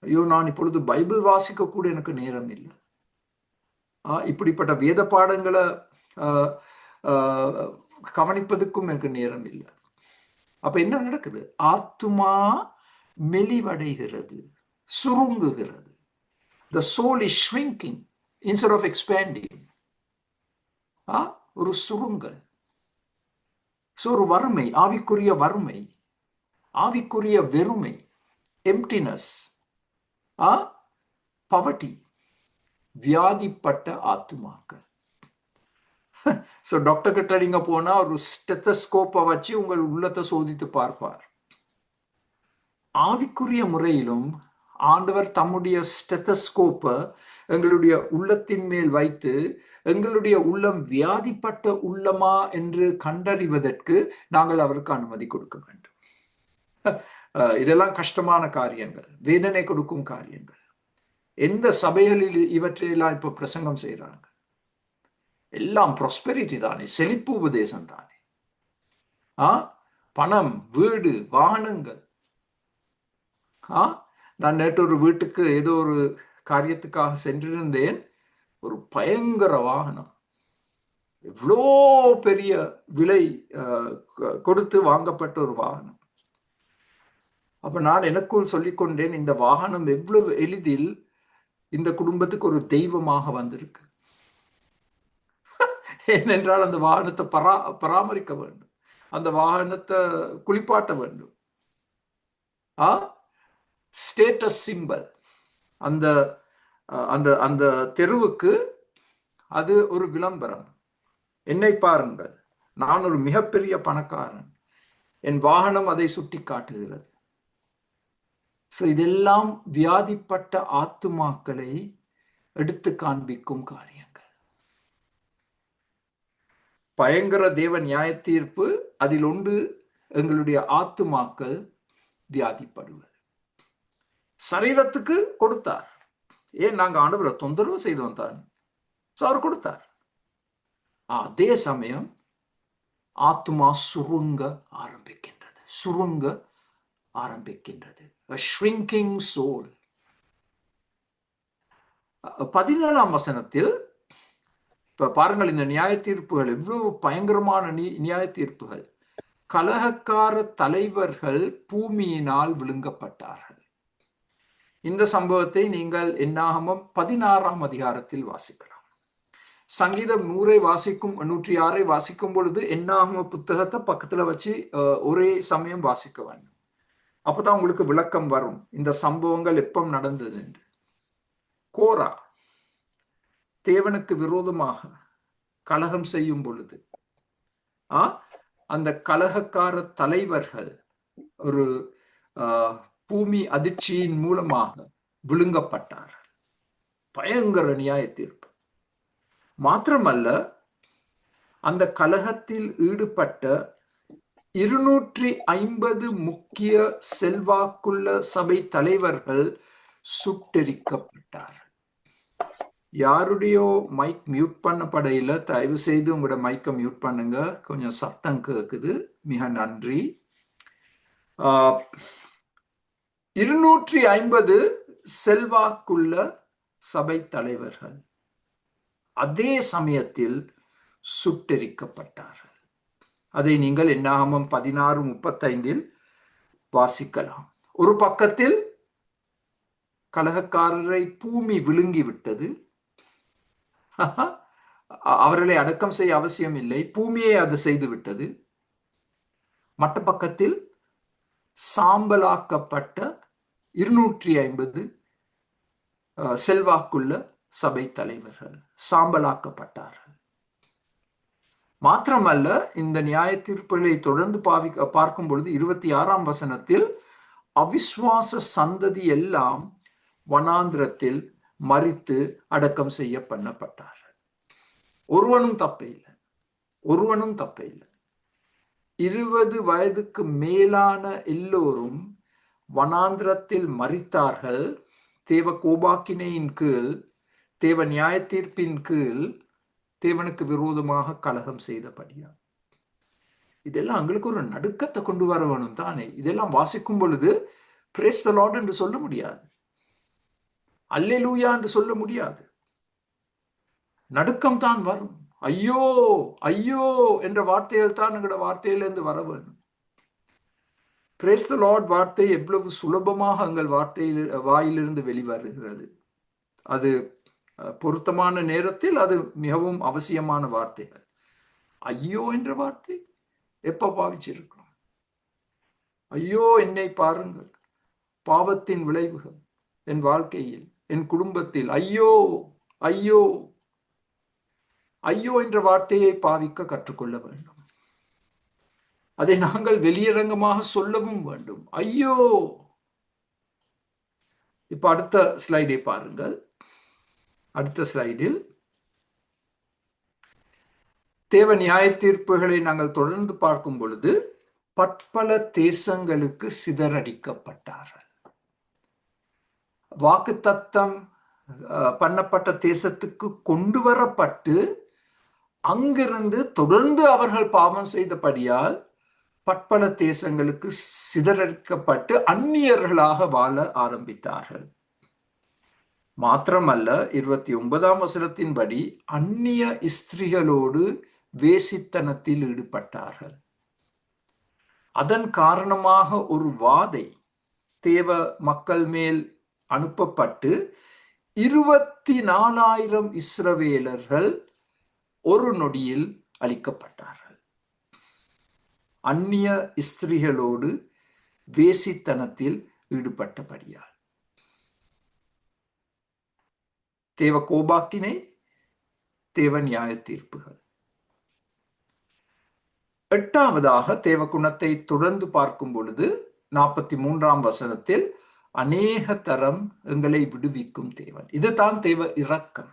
ஐயோ, நான் இப்பொழுது பைபிள் வாசிக்க கூட எனக்கு நேரம் இல்லை, இப்படிப்பட்ட வேத பாடங்களை கவனிப்பதற்கும் எனக்கு நேரம் இல்லை. அப்ப என்ன நடக்குது? ஆத்துமா மெலிவடைகிறது, சுருங்குகிறது. The soul is shrinking instead of expanding. ஒரு சுருங்கல், ஒரு வறுமை, ஆவிக்குரிய வறுமை, ஆவிக்குரிய வெறுமை, எம்டினஸ், பவர்ட்டி, வியாதிப்பட்ட ஆத்துமாக்கள். டாக்டர் கிட்ட நீங்க போனா ஒரு ஸ்டெத்தஸ்கோப்பை வச்சு உங்கள் உள்ளத்தை சோதித்து பார்ப்பார். ஆவிக்குரிய முறையிலும் ஆண்டவர் தம்முடைய ஸ்டெத்தஸ்கோப்பை எங்களுடைய உள்ளத்தின் மேல் வைத்து எங்களுடைய உள்ளம் வியாதிப்பட்ட உள்ளமா என்று கண்டறிவதற்கு நாங்கள் அவருக்கு அனுமதி கொடுக்க வேண்டும். இதெல்லாம் கஷ்டமான காரியங்கள், வேதனை கொடுக்கும் காரியங்கள். எந்த சபைகளில் இவற்றையெல்லாம் இப்ப பிரசங்கம் செய்யறாங்க? எல்லாம் ப்ராஸ்பெரிட்டி தானே, செழிப்பு உபதேசம் தானே, பணம், வீடு, வாகனங்கள். நான் நேற்று ஒரு வீட்டுக்கு ஏதோ ஒரு காரியத்துக்காக சென்றிருந்தேன். ஒரு பயங்கர வாகனம், எவ்வளோ பெரிய விலை கொடுத்து வாங்கப்பட்ட ஒரு வாகனம். அப்ப நான் எனக்குள் சொல்லிக்கொண்டேன், இந்த வாகனம் எவ்வளவு எளிதில் இந்த குடும்பத்துக்கு ஒரு தெய்வமாக வந்திருக்கு. ஏனென்றால் அந்த வாகனத்தை பராமரிக்க வேண்டும், அந்த வாகனத்தை குளிப்பாட்ட வேண்டும். ஸ்டேட்டஸ் சிம்பல், அந்த அந்த அந்த தெருவுக்கு அது ஒரு விளம்பரம். என்னை பாருங்கள், நான் ஒரு மிகப்பெரிய பணக்காரன், என் வாகனம் அதை சுட்டி காட்டுகிறது. இதெல்லாம் வியாதிப்பட்ட ஆத்துமாக்களை எடுத்து காண்பிக்கும் காரியங்கள். பயங்கர தேவ நியாய தீர்ப்பு அதில் ஒன்று எங்களுடைய ஆத்துமாக்கள் வியாதிப்படுவது. சரீரத்துக்கு கொடுத்தார், ஏன் நாங்க ஆண்டவரை தொந்தரவு செய்தோம் தான், அவர் கொடுத்தார். அதே சமயம் ஆத்துமா சுருங்க ஆரம்பிக்கின்றது, சுருங்க ஆரம்பிக்கின்றது. A shrinking soul. 17ஆம் வசனத்தில் இப்ப பாருங்கள், இந்த நியாய தீர்ப்புகள் எவ்வளவு பயங்கரமான நியாய தீர்ப்புகள். கலகக்கார தலைவர்கள் பூமியினால் விழுங்கப்பட்டார்கள். இந்த சம்பவத்தை நீங்கள் என்னாகமம் 16ஆம் அதிகாரத்தில் வாசிக்கலாம். சங்கீதம் 100 வாசிக்கும் 106 வாசிக்கும் பொழுது என்னாகம புத்தகத்தை பக்கத்துல வச்சு ஒரே சமயம் வாசிக்க வேண்டும். அப்பதான் உங்களுக்கு விளக்கம் வரும் இந்த சம்பவங்கள் எப்ப நடந்தது என்று. கோரா தேவனுக்கு விரோதமாக கலகம் செய்யும் பொழுது அந்த கலகக்கார தலைவர்கள் ஒரு பூமி அதிர்ச்சியின் மூலமாக விழுங்கப்பட்டார்கள். பயங்கர நியாய தீர்ப்பு. மாத்திரமல்ல, அந்த கலகத்தில் ஈடுபட்ட 250 முக்கிய செல்வாக்குள்ள சபை தலைவர்கள் சுட்டெரிக்கப்பட்டார்கள். யாருடையோ மைக் மியூட் பண்ணப்படையில, தயவு செய்து உங்களோட மைக்கை மியூட் பண்ணுங்க, கொஞ்சம் சத்தம் கேக்குது. மிக நன்றி. 250 செல்வாக்குள்ள சபை தலைவர்கள் அதே சமயத்தில் சுட்டெரிக்கப்பட்டார்கள். அதை நீங்கள் என்னாகமம் 16:35 வாசிக்கலாம். ஒரு பக்கத்தில் கலகக்காரரை பூமி விழுங்கி விட்டது. அவர்களை அடக்கம் செய்ய அவசியம் இல்லை, பூமியை அது செய்து விட்டது. மற்ற பக்கத்தில் சாம்பலாக்கப்பட்ட 250 செல்வாக்குள்ள சபை தலைவர்கள் சாம்பலாக்கப்பட்டார்கள். மாத்திரமல்ல, இந்த நியாய தீர்ப்புகளை தொடர்ந்து பார்க்கும் பொழுது 26ஆம் வசனத்தில் அவிஸ்வாச சந்ததி எல்லாம் வனாந்திரத்தில் மரித்து அடக்கம் செய்ய பண்ணப்பட்டார்கள். ஒருவனும் தப்பையில்லை, ஒருவனும் தப்பையில்லை. 20 வயதுக்கு மேலான எல்லோரும் வனாந்திரத்தில் மரித்தார்கள். தேவ கோபாக்கினையின் கீழ், தேவ நியாய தீர்ப்பின் கீழ், தேவனுக்கு விரோதமாக கலகம் செய்தபடியா. இதெல்லாம் எங்களுக்கு ஒரு நடுக்கத்தை கொண்டு வர வேணும் தானே. இதெல்லாம் வாசிக்கும் பொழுது பிரேஸ் தி லார்ட் என்று சொல்ல முடியாது, அல்லேலூயா என்று சொல்ல முடியாது. நடுக்கம் தான் வரும். ஐயோ ஐயோ என்ற வார்த்தைகள் தான் எங்களோட வார்த்தையிலிருந்து வர வேண்டும். பிரேஸ் தி லார்ட் வார்த்தை எவ்வளவு சுலபமாக எங்கள் வாயிலிருந்து வெளிவருகிறது. அது பொருத்தமான நேரத்தில் அது மிகவும் அவசியமான வார்த்தைகள். ஐயோ என்ற வார்த்தை எப்ப பாவிச்சிருக்கிறோம்? ஐயோ என்னை பாருங்கள், பாவத்தின் விளைவுகள் என் வாழ்க்கையில், என் குடும்பத்தில். ஐயோ ஐயோ ஐயோ என்ற வார்த்தையை பாவிக்க கற்றுக்கொள்ள வேண்டும். அதை நாங்கள் வெளியரங்கமாக சொல்லவும் வேண்டும். ஐயோ. இப்ப அடுத்த ஸ்லைடை பாருங்கள். அடுத்த ஸ்லைடில் தேவ நியாய தீர்ப்புகளை நாங்கள் தொடர்ந்து பார்க்கும் பொழுது பற்பல தேசங்களுக்கு சிதறடிக்கப்பட்டார்கள். வாக்குத்தத்தம் பண்ணப்பட்ட தேசத்துக்கு கொண்டு வரப்பட்டு அங்கிருந்து தொடர்ந்து அவர்கள் பாவம் செய்தபடியால் பற்பல தேசங்களுக்கு சிதறடிக்கப்பட்டு அந்நியர்களாக வாழ ஆரம்பித்தார்கள். மாத்திரமல்ல, 29ஆம் வசனத்தின்படி அந்நிய ஸ்திரீகளோடு வேசித்தனத்தில் ஈடுபட்டார்கள். அதன் காரணமாக ஒரு வாதை தேவ மக்கள் மேல் அனுப்பப்பட்டு 24,000 இஸ்ரவேலர்கள் ஒரு நொடியில் அழிக்கப்பட்டார்கள். அந்நிய ஸ்திரீகளோடு வேசித்தனத்தில் ஈடுபட்டபடியால் தேவ கோபாக்கினை, தேவ நியாய தீர்ப்புகள். 8ஆவதாக தேவ குணத்தை தொடர்ந்து பார்க்கும் பொழுது 43ஆம் வசனத்தில் அநேக தரம் எங்களை விடுவிக்கும் தேவன். இதுதான் தேவ இரக்கம்.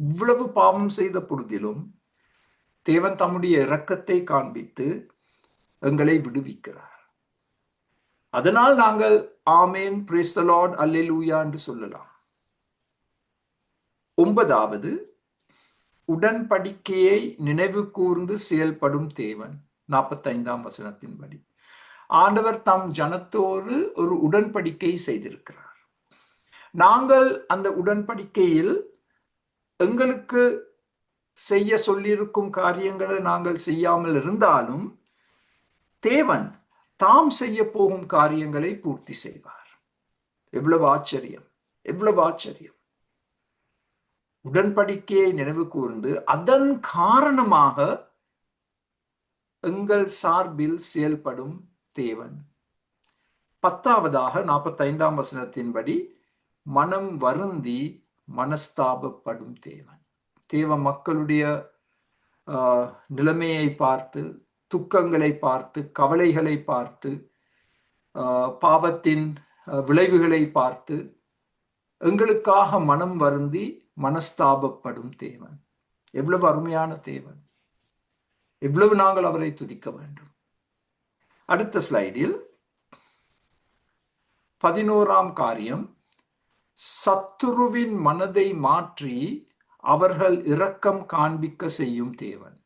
இவ்வளவு பாவம் செய்த பொழுதிலும் தேவன் தம்முடைய இரக்கத்தை காண்பித்து எங்களை விடுவிக்கிறார். அதனால் நாங்கள் ஆமேன், பிரேஸ் தி லார்ட், அல்லேலூயா என்று சொல்லலாம். 9வது உடன்படிக்கையை நினைவு கூர்ந்து செயல்படும் தேவன். 45ஆம் வசனத்தின்படி ஆண்டவர் தம் ஜனத்தோடு ஒரு உடன்படிக்கை செய்திருக்கிறார். நாங்கள் அந்த உடன்படிக்கையில் எங்களுக்கு செய்ய சொல்லியிருக்கும் காரியங்களை நாங்கள் செய்யாமல் இருந்தாலும் தேவன் தாம் செய்ய போகும் காரியங்களை பூர்த்தி செய்வார். எவ்வளவு ஆச்சரியம், எவ்வளவு ஆச்சரியம்! உடன்படிக்கையை நினைவு கூர்ந்து அதன் காரணமாக எங்கள் சார்பில் செயல்படும் தேவன். 10ஆவதாக 45ஆம் வசனத்தின்படி மனம் வருந்தி மனஸ்தாபப்படும் தேவன். தேவ மக்களுடைய நிலைமையை பார்த்து, துக்கங்களை பார்த்து, கவலைகளை பார்த்து, பாவத்தின் விளைவுகளை பார்த்து எங்களுக்காக மனம் வருந்தி மனஸ்தாபப்படும் தேவன். எவ்வளவு அருமையான தேவன்! எவ்வளவு நாங்கள் அவரை துதிக்க வேண்டும். அடுத்த ஸ்லைடில் 11ஆம் காரியம், சத்துருவின் மனதை மாற்றி அவர்கள் இரக்கம் காண்பிக்க செய்யும் தேவன்.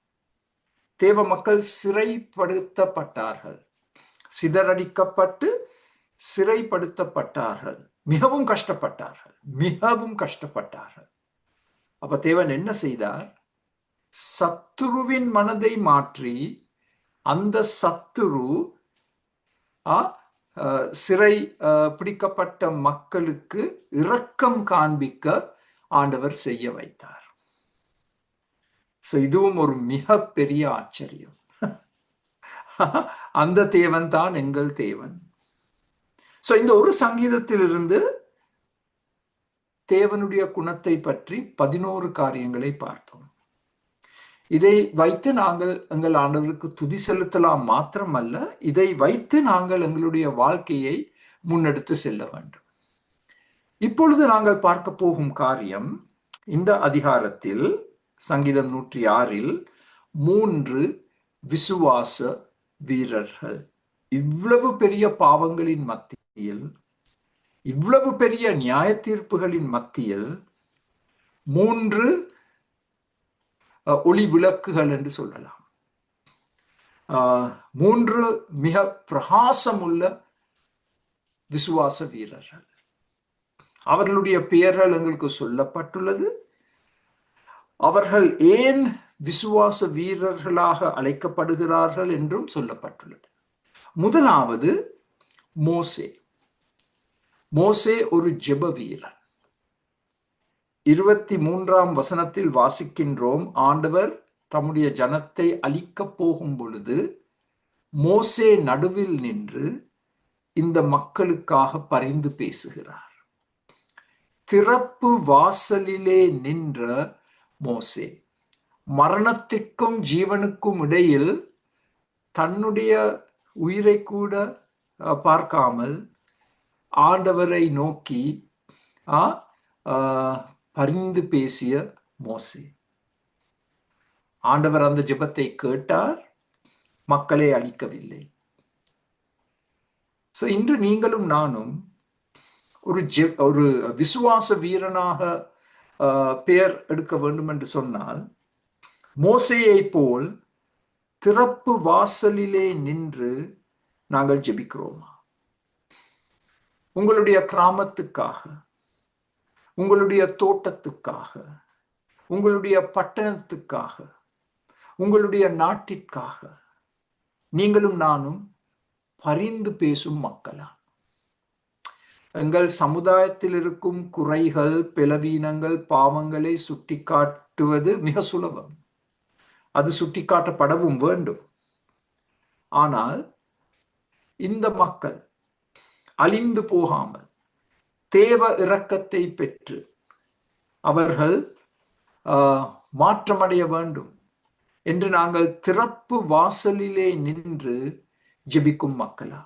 தேவ மக்கள் சிறைப்படுத்தப்பட்டார்கள், சிதறடிக்கப்பட்டு சிறைப்படுத்தப்பட்டார்கள், மிகவும் கஷ்டப்பட்டார்கள், மிகவும் கஷ்டப்பட்டார்கள். அப்ப தேவன் என்ன செய்தார்? சத்துருவின் மனதை மாற்றி அந்த சத்துரு சிறை பிடிக்கப்பட்ட மக்களுக்கு இரக்கம் காண்பிக்க ஆண்டவர் செய்ய வைத்தார். இதுவும் ஒரு மிக பெரிய ஆச்சரியம். அந்த தேவன் தான் எங்கள் தேவன். இந்த ஒரு சங்கீதத்திலிருந்து தேவனுடைய குணத்தை பற்றி 11 காரியங்களை பார்த்தோம். இதை வைத்து நாங்கள் எங்கள் ஆண்டவருக்கு துதி செலுத்தலாம் மாத்திரமல்ல, இதை வைத்து நாங்கள் எங்களுடைய வாழ்க்கையை முன்னெடுத்து செல்ல வேண்டும். இப்பொழுது நாங்கள் பார்க்க போகும் காரியம், இந்த அதிகாரத்தில் சங்கீதம் 106 3 விசுவாச வீரர்கள். இவ்வளவு பெரிய பாவங்களின் மத்தியில், இவ்வளவு பெரிய நியாய தீர்ப்புகளின் மத்தியில் 3 ஒளி விளக்குகள் என்று சொல்லலாம். 3 மிக பிரகாசமுள்ள விசுவாச வீரர்கள். அவர்களுடைய பெயர்கள் எங்களுக்கு சொல்லப்பட்டுள்ளது. அவர்கள் ஏன் விசுவாச வீரர்களாக அழைக்கப்படுகிறார்கள் என்றும் சொல்லப்பட்டுள்ளது. முதலாவது மோசே. மோசே ஒரு ஜெப வீரன். 23ஆம் வசனத்தில் வாசிக்கின்றோம், ஆண்டவர் தம்முடைய ஜனத்தை அழிக்கப் போகும் பொழுது மோசே நடுவில் நின்று இந்த மக்களுக்காக பரிந்து பேசுகிறார். திறப்பு வாசலிலே நின்ற மோசே மரணத்திற்கும் ஜீவனுக்கும் இடையில் தன்னுடைய உயிரை கூட பார்க்காமல் ஆண்டவரை நோக்கி பரிந்து பேசிய மோசே. ஆண்டவர் அந்த ஜெபத்தை கேட்டார், மக்களை அழிக்கவில்லை. இன்று நீங்களும் நானும் ஒரு விசுவாச வீரனாக பெயர் எடுக்க வேண்டும் என்று சொன்னால், மோசேயை போல் திறப்பு வாசலிலே நின்று நாங்கள் ஜெபிக்கிறோமா? உங்களுடைய கிராமத்துக்காக, உங்களுடைய தோட்டத்துக்காக, உங்களுடைய பட்டணத்துக்காக, உங்களுடைய நாட்டிற்காக நீங்களும் நானும் பரிந்து பேசும் மக்களா? எங்கள் சமுதாயத்தில் இருக்கும் குறைகள், பலவீனங்கள், பாவங்களை சுட்டிக்காட்டுவது மிக சுலபம். அது சுட்டிக்காட்டப்படவும் வேண்டும். ஆனால் இந்த மக்கள் அழிந்து போகாமல் தேவ இரக்கத்தை பெற்று அவர்கள் மாற்றமடைய வேண்டும் என்று நாங்கள் திறப்பு வாசலிலே நின்று ஜெபிக்கும் மக்களா?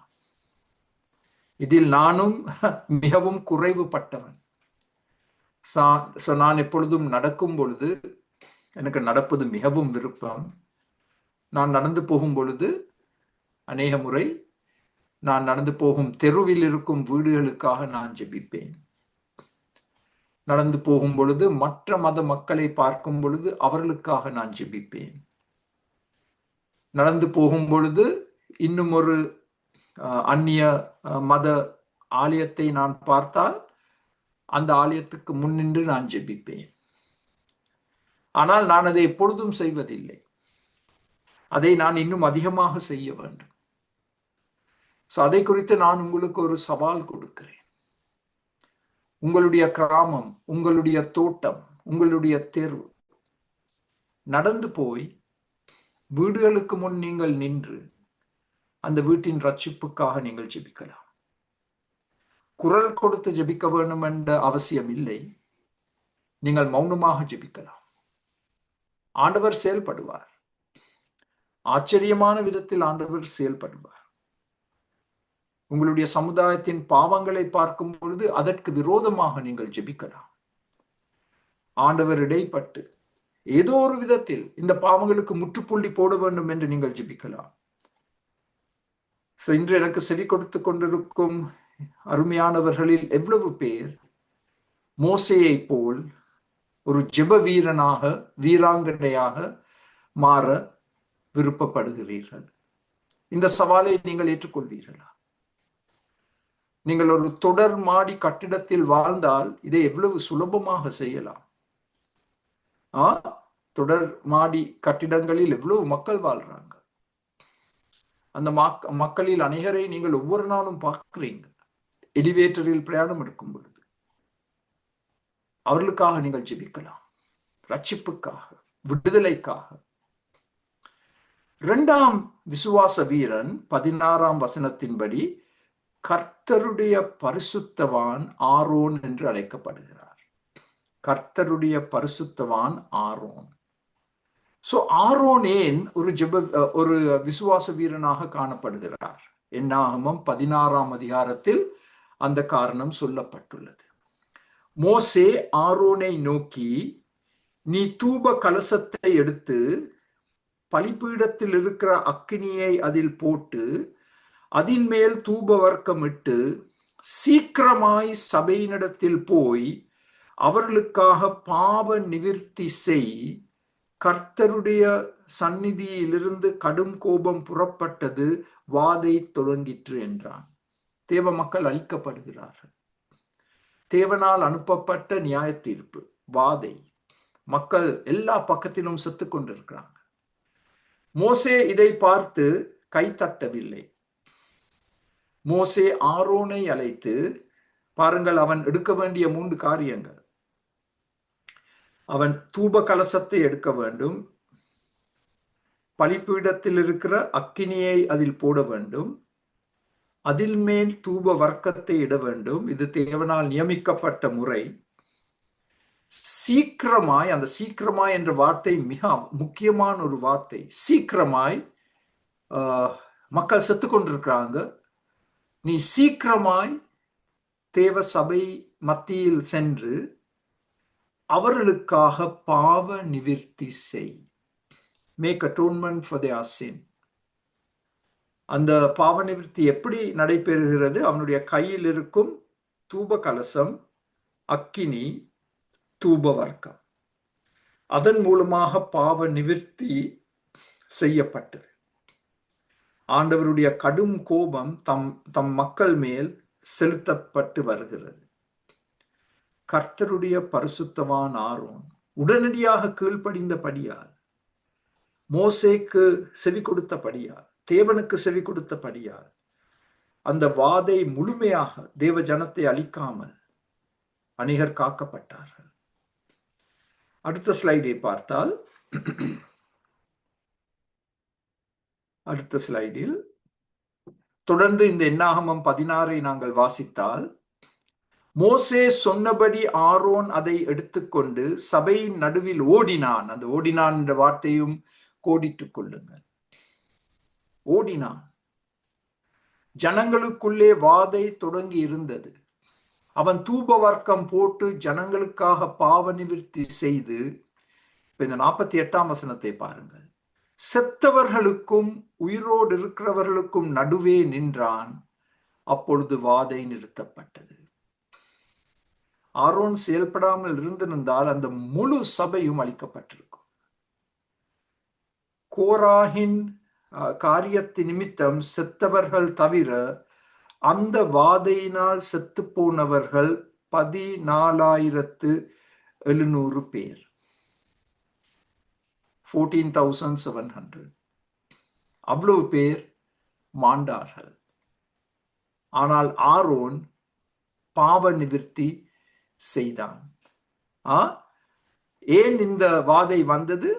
இதில் நானும் மிகவும் குறைவுபட்டவன். நான் எப்பொழுதும் நடக்கும் பொழுது எனக்கு நடப்பது மிகவும் விருப்பம். நான் நடந்து போகும் பொழுது அநேக முறை நான் நடந்து போகும் தெருவில் இருக்கும் வீடுகளுக்காக நான் ஜெபிப்பேன். நடந்து போகும் பொழுது மற்ற மத மக்களை பார்க்கும் பொழுது அவர்களுக்காக நான் ஜெபிப்பேன். நடந்து போகும் பொழுது இன்னும் ஒரு அந்நிய மத ஆலயத்தை நான் பார்த்தால் அந்த ஆலயத்துக்கு முன்னின்று நான் ஜெபிப்பேன். ஆனால் நான் அதை எப்பொழுதும் செய்வதில்லை. அதை நான் இன்னும் அதிகமாக செய்ய வேண்டும். அதை குறித்து நான் உங்களுக்கு ஒரு சவால் கொடுக்கிறேன். உங்களுடைய கிராமம், உங்களுடைய தோட்டம், உங்களுடைய தெரு, நடந்து போய் வீடுகளுக்கு முன் நீங்கள் நின்று அந்த வீட்டின் ரட்சிப்புக்காக நீங்கள் ஜெபிக்கலாம். குரல் கொடுத்து ஜெபிக்க வேண்டும் என்ற அவசியம் இல்லை. நீங்கள் மௌனமாக ஜெபிக்கலாம். ஆண்டவர் செயல்படுவார். ஆச்சரியமான விதத்தில் ஆண்டவர் செயல்படுவார். உங்களுடைய சமுதாயத்தின் பாவங்களை பார்க்கும் பொழுது அதற்கு விரோதமாக நீங்கள் ஜெபிக்கலாம். ஆண்டவர் இடைப்பட்டு ஏதோ ஒரு விதத்தில் இந்த பாவங்களுக்கு முற்றுப்புள்ளி போட வேண்டும் என்று நீங்கள் ஜெபிக்கலாம். இன்று எனக்கு செவி கொடுத்து கொண்டிருக்கும் அருமையானவர்களில் எவ்வளவு பேர் மோசேயை போல் ஒரு ஜெப வீரனாக, வீராங்கனையாக மாற விருப்பப்படுகிறீர்கள்? இந்த சவாலை நீங்கள் ஏற்றுக்கொள்வீர்களா? நீங்கள் ஒரு தொடர் மாடி கட்டிடத்தில் வாழ்ந்தால் இதை எவ்வளவு சுலபமாக செய்யலாம். தொடர் மாடி கட்டிடங்களில் எவ்வளவு மக்கள் வாழ்றாங்க. அந்த மக்களில் அநேகரை நீங்கள் ஒவ்வொரு நாளும் பார்க்கிறீங்க. எலிவேட்டரில் பிரயாணம் எடுக்கும் பொழுது அவர்களுக்காக நீங்கள் ஜெபிக்கலாம், ரட்சிப்புக்காக, விடுதலைக்காக. இரண்டாம் விசுவாச வீரன் 16ஆம் வசனத்தின்படி கர்த்தருடைய பரிசுத்தவான் ஆரோன் என்று அழைக்கப்படுகிறார். கர்த்தருடைய பரிசுத்தவான் ஆரோன். சோ ஆரோன் ஏன் ஒரு விசுவாச வீரனாக காணப்படுகிறார்? என்னாகமம் 16ஆம் அதிகாரத்தில் அந்த காரணம் சொல்லப்பட்டுள்ளது. மோசே ஆரோனை நோக்கி, நீ தூப கலசத்தை எடுத்து பலிபீடத்தில் இருக்கிற அக்கினியை அதில் போட்டு அதின் மேல் தூப வர்க்கமிட்டு சீக்கிரமாய் சபையினிடத்தில் போய் அவர்களுக்காக பாவ நிவிர்த்தி செய். கர்த்தருடைய சந்நிதியிலிருந்து கடும் கோபம் புறப்பட்டது, வாதை தொடங்கிற்று என்றான். தேவ மக்கள் அழிக்கப்படுகிறார்கள். தேவனால் அனுப்பப்பட்ட நியாய தீர்ப்பு, வாதை. மக்கள் எல்லா பக்கத்திலும் செத்துக் கொண்டிருக்கிறாங்க. மோசே இதை பார்த்து கைத்தட்டவில்லை. மோசே ஆரோனை அழைத்து, பாருங்கள், அவன் எடுக்க வேண்டிய 3 காரியங்கள். அவன் தூப கலசத்தை எடுக்க வேண்டும், பலிபீடத்தில் இருக்கிற அக்கினியை அதில் போட வேண்டும், அதில் மேல் தூப வர்க்கத்தை இட வேண்டும். இது தேவனால் நியமிக்கப்பட்ட முறை. சீக்கிரமாய், அந்த சீக்கிரமாய் என்ற வார்த்தை மிக முக்கியமான ஒரு வார்த்தை. சீக்கிரமாய், மக்கள் செத்து கொண்டிருக்கிறாங்க. நீ சீக்கிரமாய் தேவ சபை மத்தியில் சென்று அவர்களுக்காக பாவ நிவிர்த்தி செய். Make atonement for their sin. அந்த பாவ நிவிர்த்தி எப்படி நடைபெறுகிறது? அவனுடைய கையில் இருக்கும் தூப கலசம், அக்கினி, தூப வர்க்கம், அதன் மூலமாக பாவ நிவிர்த்தி செய்யப்பட்டது. ஆண்டவருடைய கடும் கோபம் தம் மக்கள் மேல் செலுத்தப்பட்டு வருகிறது. கர்த்தருடைய பரிசுத்தவான் ஆரோன் உடனடியாக கீழ்ப்படிந்தபடியால், மோசேக்கு செவி கொடுத்தபடியால், தேவனுக்கு செவி கொடுத்தபடியால், அந்த வாதை முழுமையாக தேவ ஜனத்தை அழிக்காமல் அநேகர் காக்கப்பட்டார்கள். அடுத்த ஸ்லைடை பார்த்தால், அடுத்த ஸ்லைடில் தொடர்ந்து இந்த என்னாகமம் 16 நாங்கள் வாசித்தால், மோசே சொன்னபடி ஆரோன் அதை எடுத்துக்கொண்டு சபையின் நடுவில் ஓடினான். அந்த ஓடினான் என்ற வார்த்தையும் கோடிட்டுக் கொள்ளுங்கள். ஓடினான். ஜனங்களுக்குள்ளே வாதை தொடங்கி இருந்தது. அவன் தூப வர்க்கம் போட்டு ஜனங்களுக்காக பாவ நிவிர்த்தி செய்து, இந்த 48ஆம் வசனத்தை பாருங்கள். செத்தவர்களுக்கும் உயிரோடு இருக்கிறவர்களுக்கும் நடுவே நின்றான். அப்பொழுது வாதை நிறுத்தப்பட்டது. ஆரோன் செயல்படாமல் இருந்திருந்தால் அந்த முழு சபையும் அழிக்கப்பட்டிருக்கும். கோராகின் காரியத்தின் நிமித்தம் செத்தவர்கள் தவிர அந்த வாதையினால் செத்து போனவர்கள் 14,700 பேர். 14,700. அவ்வளவு பேர் மாண்டார்கள். ஆனால் ஆரோன் பாவ நிவிர்த்தி செய்தான். ஏன் இந்த வாதை வந்தது?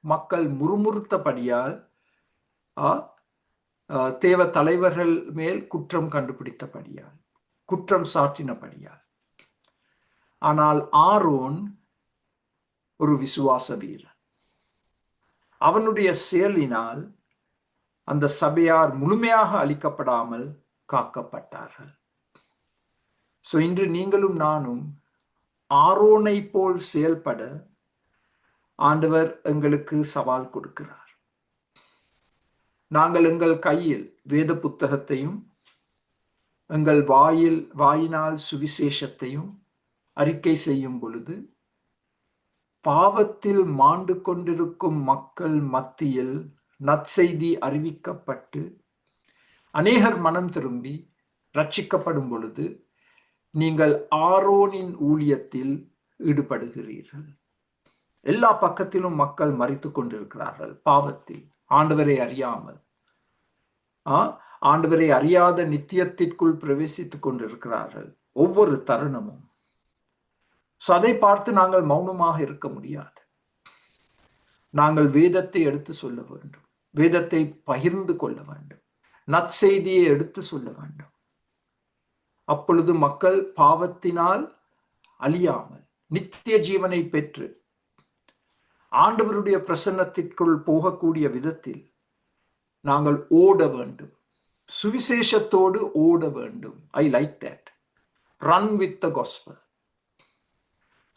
மக்கள் முறுமுறுத்தபடியால், தேவ தலைவர்கள் மேல் குற்றம் கண்டுபிடித்தபடியால், குற்றம் சாட்டினபடியால். ஆனால் ஆரோன் ஒரு விசுவாச வீரன். அவனுடைய செயலினால் அந்த சபையார் முழுமையாக அழிக்கப்படாமல் காக்கப்பட்டார்கள். சோ இன்று நீங்களும் நானும் ஆரோனை போல் செயல்பட ஆண்டவர் எங்களுக்கு சவால் கொடுக்கிறார். நாங்கள் எங்கள் கையில் வேத புத்தகத்தையும் எங்கள் வாயினால் சுவிசேஷத்தையும் அறிக்கை செய்யும் பொழுது, பாவத்தில் மாண்டு கொண்டிருக்கும் மக்கள் மத்தியில் நற்செய்தி அறிவிக்கப்பட்டு அநேகர் மனம் திரும்பி ரட்சிக்கப்படும் பொழுது, நீங்கள் ஆரோனின் ஊழியத்தில் ஈடுபடுகிறீர்கள். எல்லா பக்கத்திலும் மக்கள் மரித்துக் கொண்டிருக்கிறார்கள் பாவத்தில், ஆண்டவரை அறியாமல். ஆண்டவரை அறியாத நித்தியத்திற்குள் பிரவேசித்துக் கொண்டிருக்கிறார்கள் ஒவ்வொரு தருணமும். அதை பார்த்து நாங்கள் மௌனமாக இருக்க முடியாது. நாங்கள் வேதத்தை எடுத்து சொல்ல வேண்டும், வேதத்தை பகிர்ந்து கொள்ள வேண்டும், நற்செய்தியை எடுத்து சொல்ல வேண்டும். அப்பொழுது மக்கள் பாவத்தினால் அழியாமல் நித்திய ஜீவனை பெற்று ஆண்டவருடைய பிரசன்னத்திற்குள் போகக்கூடிய விதத்தில் நாங்கள் ஓட வேண்டும், சுவிசேஷத்தோடு ஓட வேண்டும். I like that. Run with the gospel.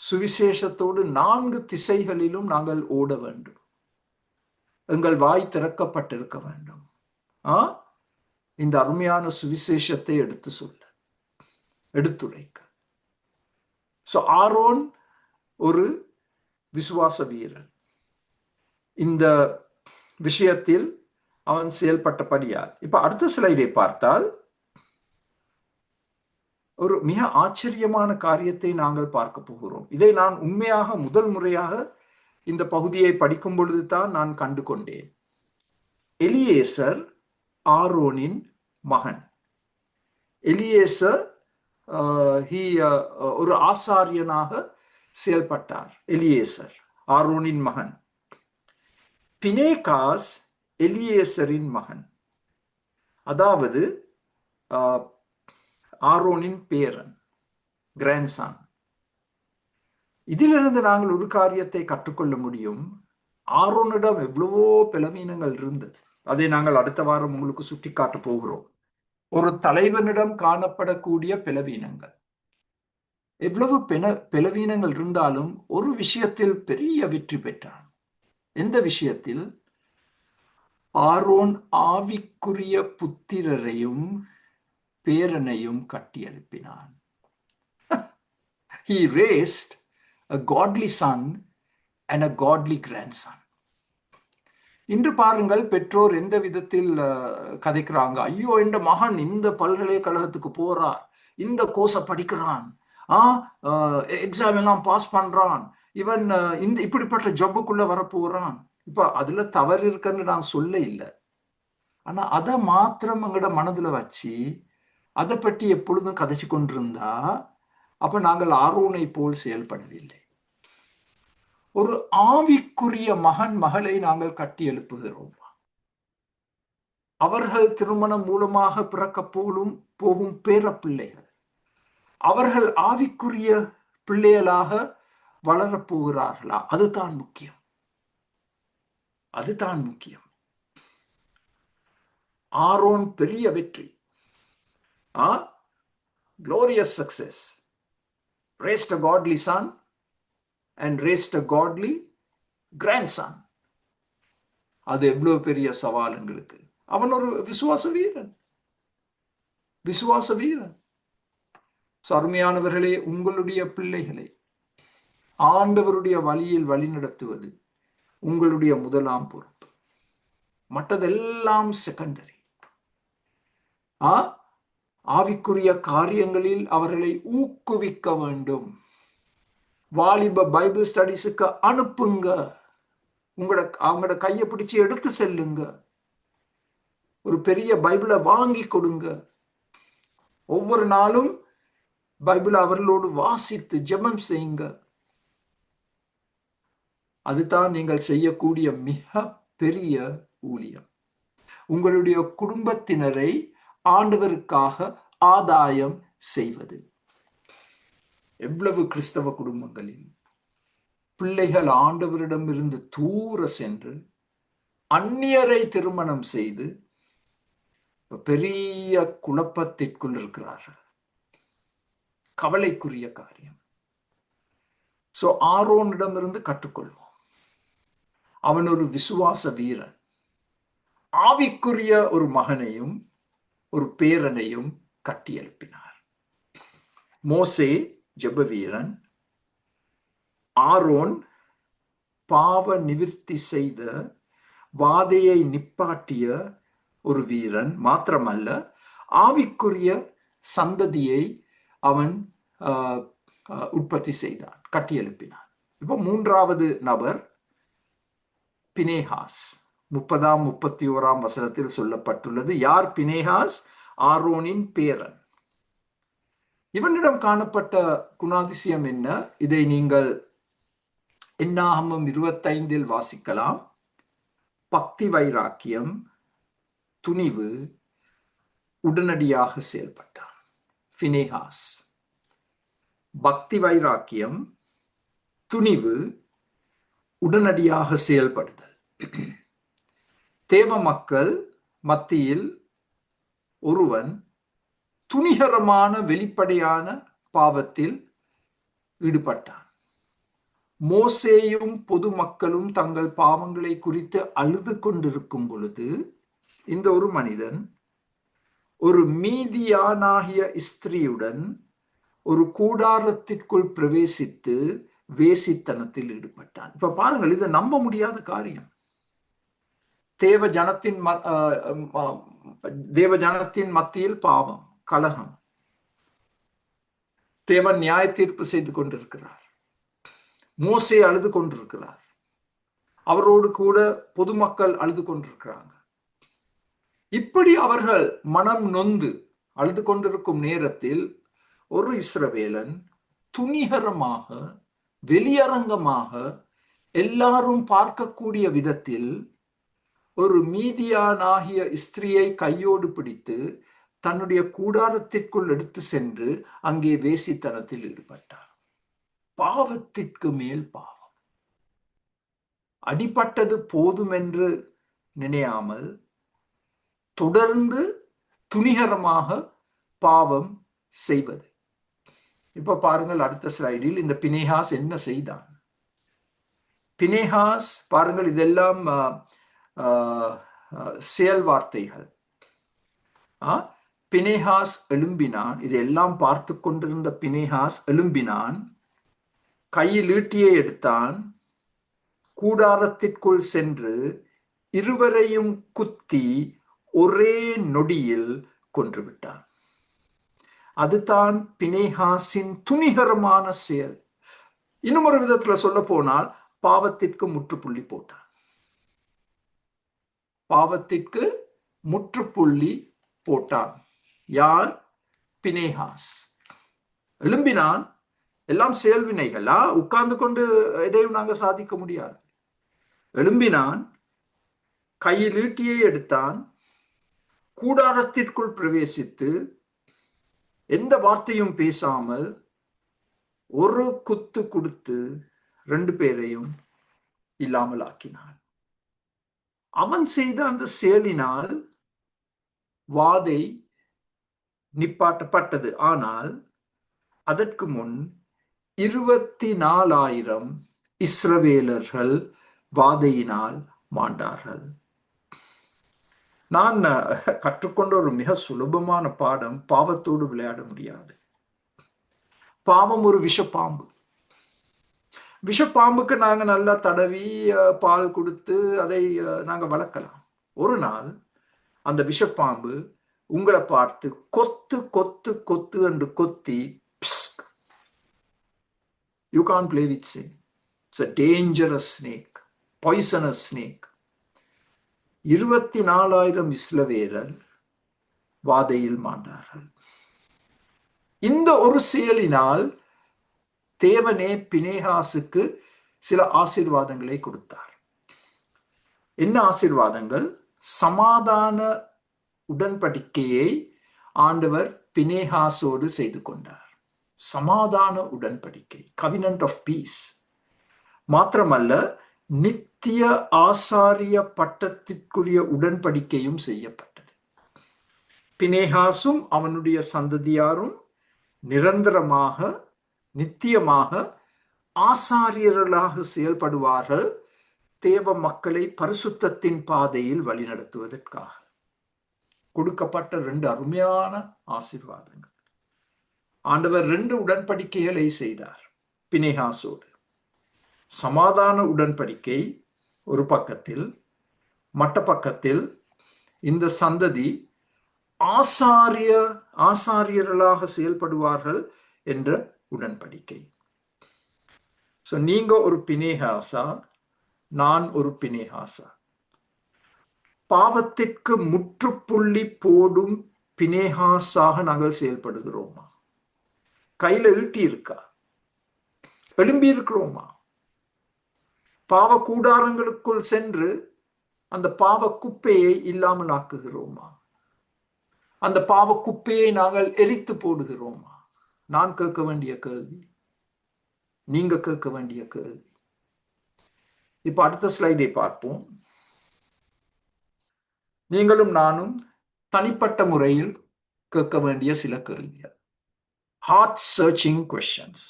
சுவிசேஷத்தோடு 4 திசைகளிலும் நாங்கள் ஓட வேண்டும். எங்கள் வாய் திறக்கப்பட்டிருக்க வேண்டும். இந்த அருமையான சுவிசேஷத்தை எடுத்து சொல்ல, எடுத்துரைக்க. ஆரோன் ஒரு விசுவாச வீரன். இந்த விஷயத்தில் அவன் செயல்பட்டபடியால். இப்ப அடுத்த ஸ்லைடை பார்த்தால் ஒரு மிக ஆச்சரியமான காரியத்தை நாங்கள் பார்க்க போகிறோம். இதை நான் உண்மையாக முதல் முறையாக இந்த பகுதியை படிக்கும் பொழுதுதான் நான் கண்டு கொண்டேன். எலியேசர் ஆரோனின் மகன். எலியேசர் ஒரு ஆசாரியனாக செயல்பட்டார். எலியேசர் ஆரோனின் மகன். பினேகாஸ் எலியேசரின் மகன், அதாவது ஆரோனின் பேரன், கிராண்ட்சன். இதிலிருந்து நாங்கள் ஒரு காரியத்தை கற்றுக்கொள்ள முடியும். ஆரோனிடம் எவ்வளவோ பலவீனங்கள் இருந்தது. அதை நாங்கள் அடுத்த வாரம் உங்களுக்கு சுட்டி காட்ட போகிறோம். ஒரு தலைவனிடம் காணப்படக்கூடிய பலவீனங்கள், எவ்வளவு பலவீனங்கள் இருந்தாலும் ஒரு விஷயத்தில் பெரிய வெற்றி பெற்றான். எந்த விஷயத்தில்? ஆரோன் ஆவிக்குரிய புத்திரரையும் பேரனையும் கட்டி எழுப்பினான். He raised a godly son and a godly grandson. இன்று பாருங்கள், பெற்றோர் எந்த விதத்தில் கதைக்கிறாங்க. ஐயோ, என்ற மகன் இந்த பல்கலைக்கழகத்துக்கு போறார், இந்த கோர்ஸை படிக்கிறான், எக்ஸாம் எல்லாம் பாஸ் பண்றான், இவன் இந்த இப்படிப்பட்ட ஜப்புக்குள்ள வரப்போறான். இப்ப அதுல தவறு இருக்குன்னு நான் சொல்ல இல்லை. ஆனா அதை மாத்திரம் எங்கட மனதுல வச்சு அதை பற்றி எப்பொழுதும் கதைச்சு கொண்டிருந்தா அப்ப நாங்கள் ஆரோனை போல் செயல்படவில்லை. ஒரு ஆவிக்குரிய மகன் மகளை நாங்கள் கட்டி எழுப்புகிறோம். அவர்கள் திருமணம் மூலமாக பிறக்க போகும் பேர பிள்ளைகள், அவர்கள் ஆவிக்குரிய பிள்ளைகளாக வளரப்போகிறார்களா? அதுதான் முக்கியம். அதுதான் முக்கியம். ஆரோன் பெரிய வெற்றி, glorious success, raised a godly son and raised a godly grandson. அது எவ்வளவு பெரிய சவால் எங்களுக்கு. அவன் ஒரு விசுவாச வீரன், விசுவாச வீரன். அருமையானவர்களே, உங்களுடைய பிள்ளைகளை ஆண்டவருடைய வழியில் வழிநடத்துவது உங்களுடைய முதலாம் பொறுப்பு. மற்றதெல்லாம் செகண்டரி. ஆவிக்குரிய காரியங்களில் அவர்களை ஊக்குவிக்க வேண்டும். வாலிப பைபிள் ஸ்டடிஸுக்கு அனுப்புங்க. அவங்களோட கையை பிடிச்சு எடுத்து செல்லுங்க. ஒரு பெரிய பைபிளை வாங்கி கொடுங்க. ஒவ்வொரு நாளும் பைபிளை அவர்களோடு வாசித்து ஜெபம் செய்யுங்க. அதுதான் நீங்கள் செய்யக்கூடிய மிக பெரிய ஊழியம். உங்களுடைய குடும்பத்தினரை ஆண்டவருக்காக ஆதாயம் செய்வது. எவ்வளவு கிறிஸ்தவ குடும்பங்களில் பிள்ளைகள் ஆண்டவரிடம் இருந்து தூர சென்று அந்நியரை திருமணம் செய்து பெரிய குழப்பத்திற்குள் இருக்கிறார்கள். கவலைக்குரிய காரியம். ஆரோனிடமிருந்து கற்றுக்கொள்வோம். அவன் ஒரு விசுவாச வீரன். ஆவிக்குரிய ஒரு மகனையும் ஒரு பேரனையும் கட்டி எழுப்பினார். மோசே ஜெப வீரன், ஆரோன் பாவ நிவிர்த்தி செய்த வாதையை நிப்பாட்டிய ஒரு வீரன் மாத்திரமல்ல, ஆவிக்குரிய சந்ததியை அவன் உற்பத்தி செய்தான், கட்டி எழுப்பினான். இப்போ மூன்றாவது நபர் பினேகாஸ். 30-31 சொல்லப்பட்டுள்ளது. யார் பினேகாஸ்? ஆரோனின் பேரன். இவனிடம் காணப்பட்ட குணாதிசயம் என்ன? இதை நீங்கள் என்னாகமம் 25 வாசிக்கலாம். பக்தி வைராக்கியம், துணிவு, உடனடியாக செயல்பட்டான். பினேகாஸ் பக்தி வைராக்கியம், துணிவு, உடனடியாக செயல்படுதல். தேவ மக்கள் மத்தியில் ஒருவன் துணிகரமான வெளிப்படையான பாவத்தில் ஈடுபட்டான். மோசேயும் பொதுமக்களும் தங்கள் பாவங்களை குறித்து அழுது கொண்டிருக்கும் பொழுது இந்த ஒரு மனிதன் ஒரு மீதியானாகிய ஸ்திரீயுடன் ஒரு கூடாரத்திற்குள் பிரவேசித்து வேசித்தனத்தில் ஈடுபட்டான். இப்ப பாருங்கள், இது நம்ப முடியாத காரியம். தேவ ஜனத்தின் மத்தியில் பாவம், கலகம். தேவன் நியாய தீர்ப்பு செய்து கொண்டிருக்கிறார். மோசே அழுது கொண்டிருக்கிறார். அவரோடு கூட பொதுமக்கள் அழுது கொண்டிருக்கிறாங்க. இப்படி அவர்கள் மனம் நொந்து அழுது கொண்டிருக்கும் நேரத்தில் ஒரு இஸ்ரவேலன் துணிகரமாக, வெளியரங்கமாக, எல்லாரும் பார்க்கக்கூடிய விதத்தில் ஒரு மீதியானாகிய ஸ்திரீயை கையோடு பிடித்து தன்னுடைய கூடாரத்திற்குள் எடுத்து சென்று அங்கே வேசித்தனத்தில் ஈடுபட்டார். பாவத்திற்கு மேல் பாவம். அடிபட்டது போதும் என்று நினையாமல் தொடர்ந்து துணிகரமாக பாவம் செய்வது. இப்ப பாருங்கள், அடுத்த ஸ்லைடில் இந்த பினேகாஸ் என்ன செய்தான். பினேகாஸ் பாருங்கள், இதெல்லாம் செயல் வார்த்தைகள். பினேகாஸ் எழும்பினான். இதெல்லாம் பார்த்து கொண்டிருந்த பினேகாஸ் எழும்பினான், கையில் ஈட்டியை எடுத்தான், கூடாரத்திற்குள் சென்று இருவரையும் குத்தி ஒரே நொடியில் கொன்றுவிட்டான். அதுதான் பினேகாசின் துணிகரமான செயல். இன்னும் ஒரு விதத்துல சொல்ல போனால் பாவத்திற்கு முற்றுப்புள்ளி போட்டான். பாவத்திற்கு முற்றுப்புள்ளி போட்டான். யார்? பினேகாஸ். எழும்பினான். எல்லாம் செயல்வினைகளா? உட்கார்ந்து கொண்டு எதையும் நாங்க சாதிக்க முடியாது. எழும்பினான், கையில் ஈட்டியை எடுத்தான், கூடாரத்திற்குள் பிரவேசித்து எந்த வார்த்தையும் பேசாமல் ஒரு குத்து கொடுத்து 2 பேரையும் இல்லாமல் ஆக்கினான். அவன் செய்த அந்த செயலினால் வாதை நிப்பாட்டப்பட்டது. ஆனால் அதற்கு முன் 24,000 இஸ்ரவேலர்கள் வாதையினால் மாண்டார்கள். நான் கற்றுக்கொண்ட ஒரு மிக சுலபமான பாடம், பாவத்தோடு விளையாட முடியாது. பாவம் ஒரு விஷப்பாம்பு. விஷப்பாம்புக்கு நாங்க நல்லா தடவி பால் கொடுத்து அதை நாங்க வளர்க்கலாம். ஒரு நாள் அந்த விஷப்பாம்பு உங்களை பார்த்து கொத்து கொத்து கொத்து என்று கொத்தி, you can't play with sin. It's a dangerous snake, poisonous snake. 24,000 இஸ்ரவேலர் வாதையில் மாண்டார்கள். இந்த ஒரு செயலினால் தேவனே பினேகாசுக்கு சில ஆசீர்வாதங்களை கொடுத்தார். என்ன ஆசீர்வாதங்கள்? சமாதான உடன்படிக்கையை ஆண்டவர் பினேகாசோடு செய்து கொண்டார். சமாதான உடன்படிக்கை, covenant of peace. மாத்திரமல்ல, நித்திய ஆசாரிய பட்டத்திற்குரிய உடன்படிக்கையும் செய்யப்பட்டது. பினேகாசும் அவனுடைய சந்ததியாரும் நிரந்தரமாக, நித்தியமாக ஆசாரியர்களாக செயல்படுவார்கள், தேவ மக்களை பரிசுத்தத்தின் பாதையில் வழிநடத்துவதற்காக. கொடுக்கப்பட்ட 2 அருமையான ஆசீர்வாதங்கள். ஆண்டவர் 2 உடன்படிக்கைகளை செய்தார் பினேகாசோடு. சமாதான உடன்படிக்கை ஒரு பக்கத்தில், மற்ற பக்கத்தில் இந்த சந்ததி ஆசாரியர்களாக செயல்படுவார்கள் என்ற உடன்படிக்கை. நீங்க ஒரு பினேகாசா, நான் ஒரு பினேகாசா. பாவத்திற்கு முற்றுப்புள்ளி போடும் பினேகாசாக நாங்கள் செயல்படுகிறோமா? கையில ஈட்டி இருக்கா? எழும்பி இருக்கிறோமா? பாவ கூடாரங்களுக்குள் சென்று அந்த பாவ குப்பையை இல்லாமல் ஆக்குகிறோமா? அந்த பாவ குப்பையை நாங்கள் எரித்து போடுகிறோமா? நான் கேட்க வேண்டிய கேள்வி, நீங்க கேட்க வேண்டிய கேள்வி. இப்ப அடுத்த ஸ்லைடை பார்ப்போம். நீங்களும் நானும் தனிப்பட்ட முறையில் கேட்க வேண்டிய சில கேள்விகள், ஹார்ட் சர்ச்சிங் கொஸ்டின்ஸ்.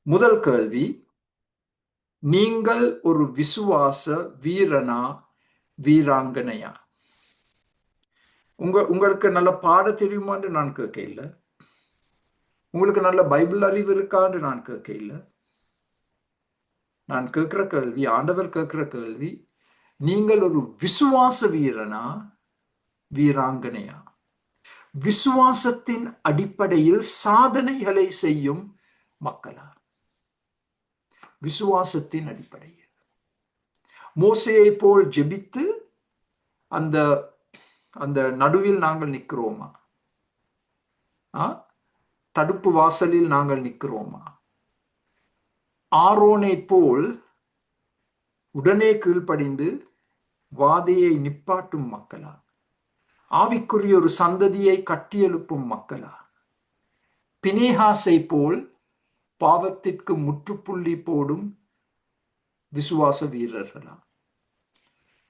முதல் கேள்வி, நீங்கள் ஒரு விசுவாச வீரனா வீராங்கனையா? உங்களுக்கு நல்ல பாட தெரியுமான்னு நான் கேட்க இல்லை. உங்களுக்கு நல்ல பைபிள் அறிவு இருக்கான்னு நான் கேட்க இல்லை. நான் கேட்கிற கேள்வி, ஆண்டவர் கேட்கிற கேள்வி, நீங்கள் ஒரு விசுவாச வீரனா வீராங்கனையா? விசுவாசத்தின் அடிப்படையில் சாதனைகளை செய்யும் மக்களா? விசுவாசத்தின் அடிப்படையில் மோசேயை போல் ஜெபித்து அந்த அந்த நடுவில் நாங்கள் நிற்கிறோமா? தடுப்பு வாசலில் நாங்கள் நிற்கிறோமா? ஆரோனை போல் உடனே கீழ்ப்படிந்து வாதையை நிப்பாட்டும் மக்களா? ஆவிக்குரிய ஒரு சந்ததியை கட்டியெழுப்பும் மக்களா? பினேகாசை போல் பாவத்திற்கு முற்றுப்புள்ளி போடும் விசுவாச வீரர்களா?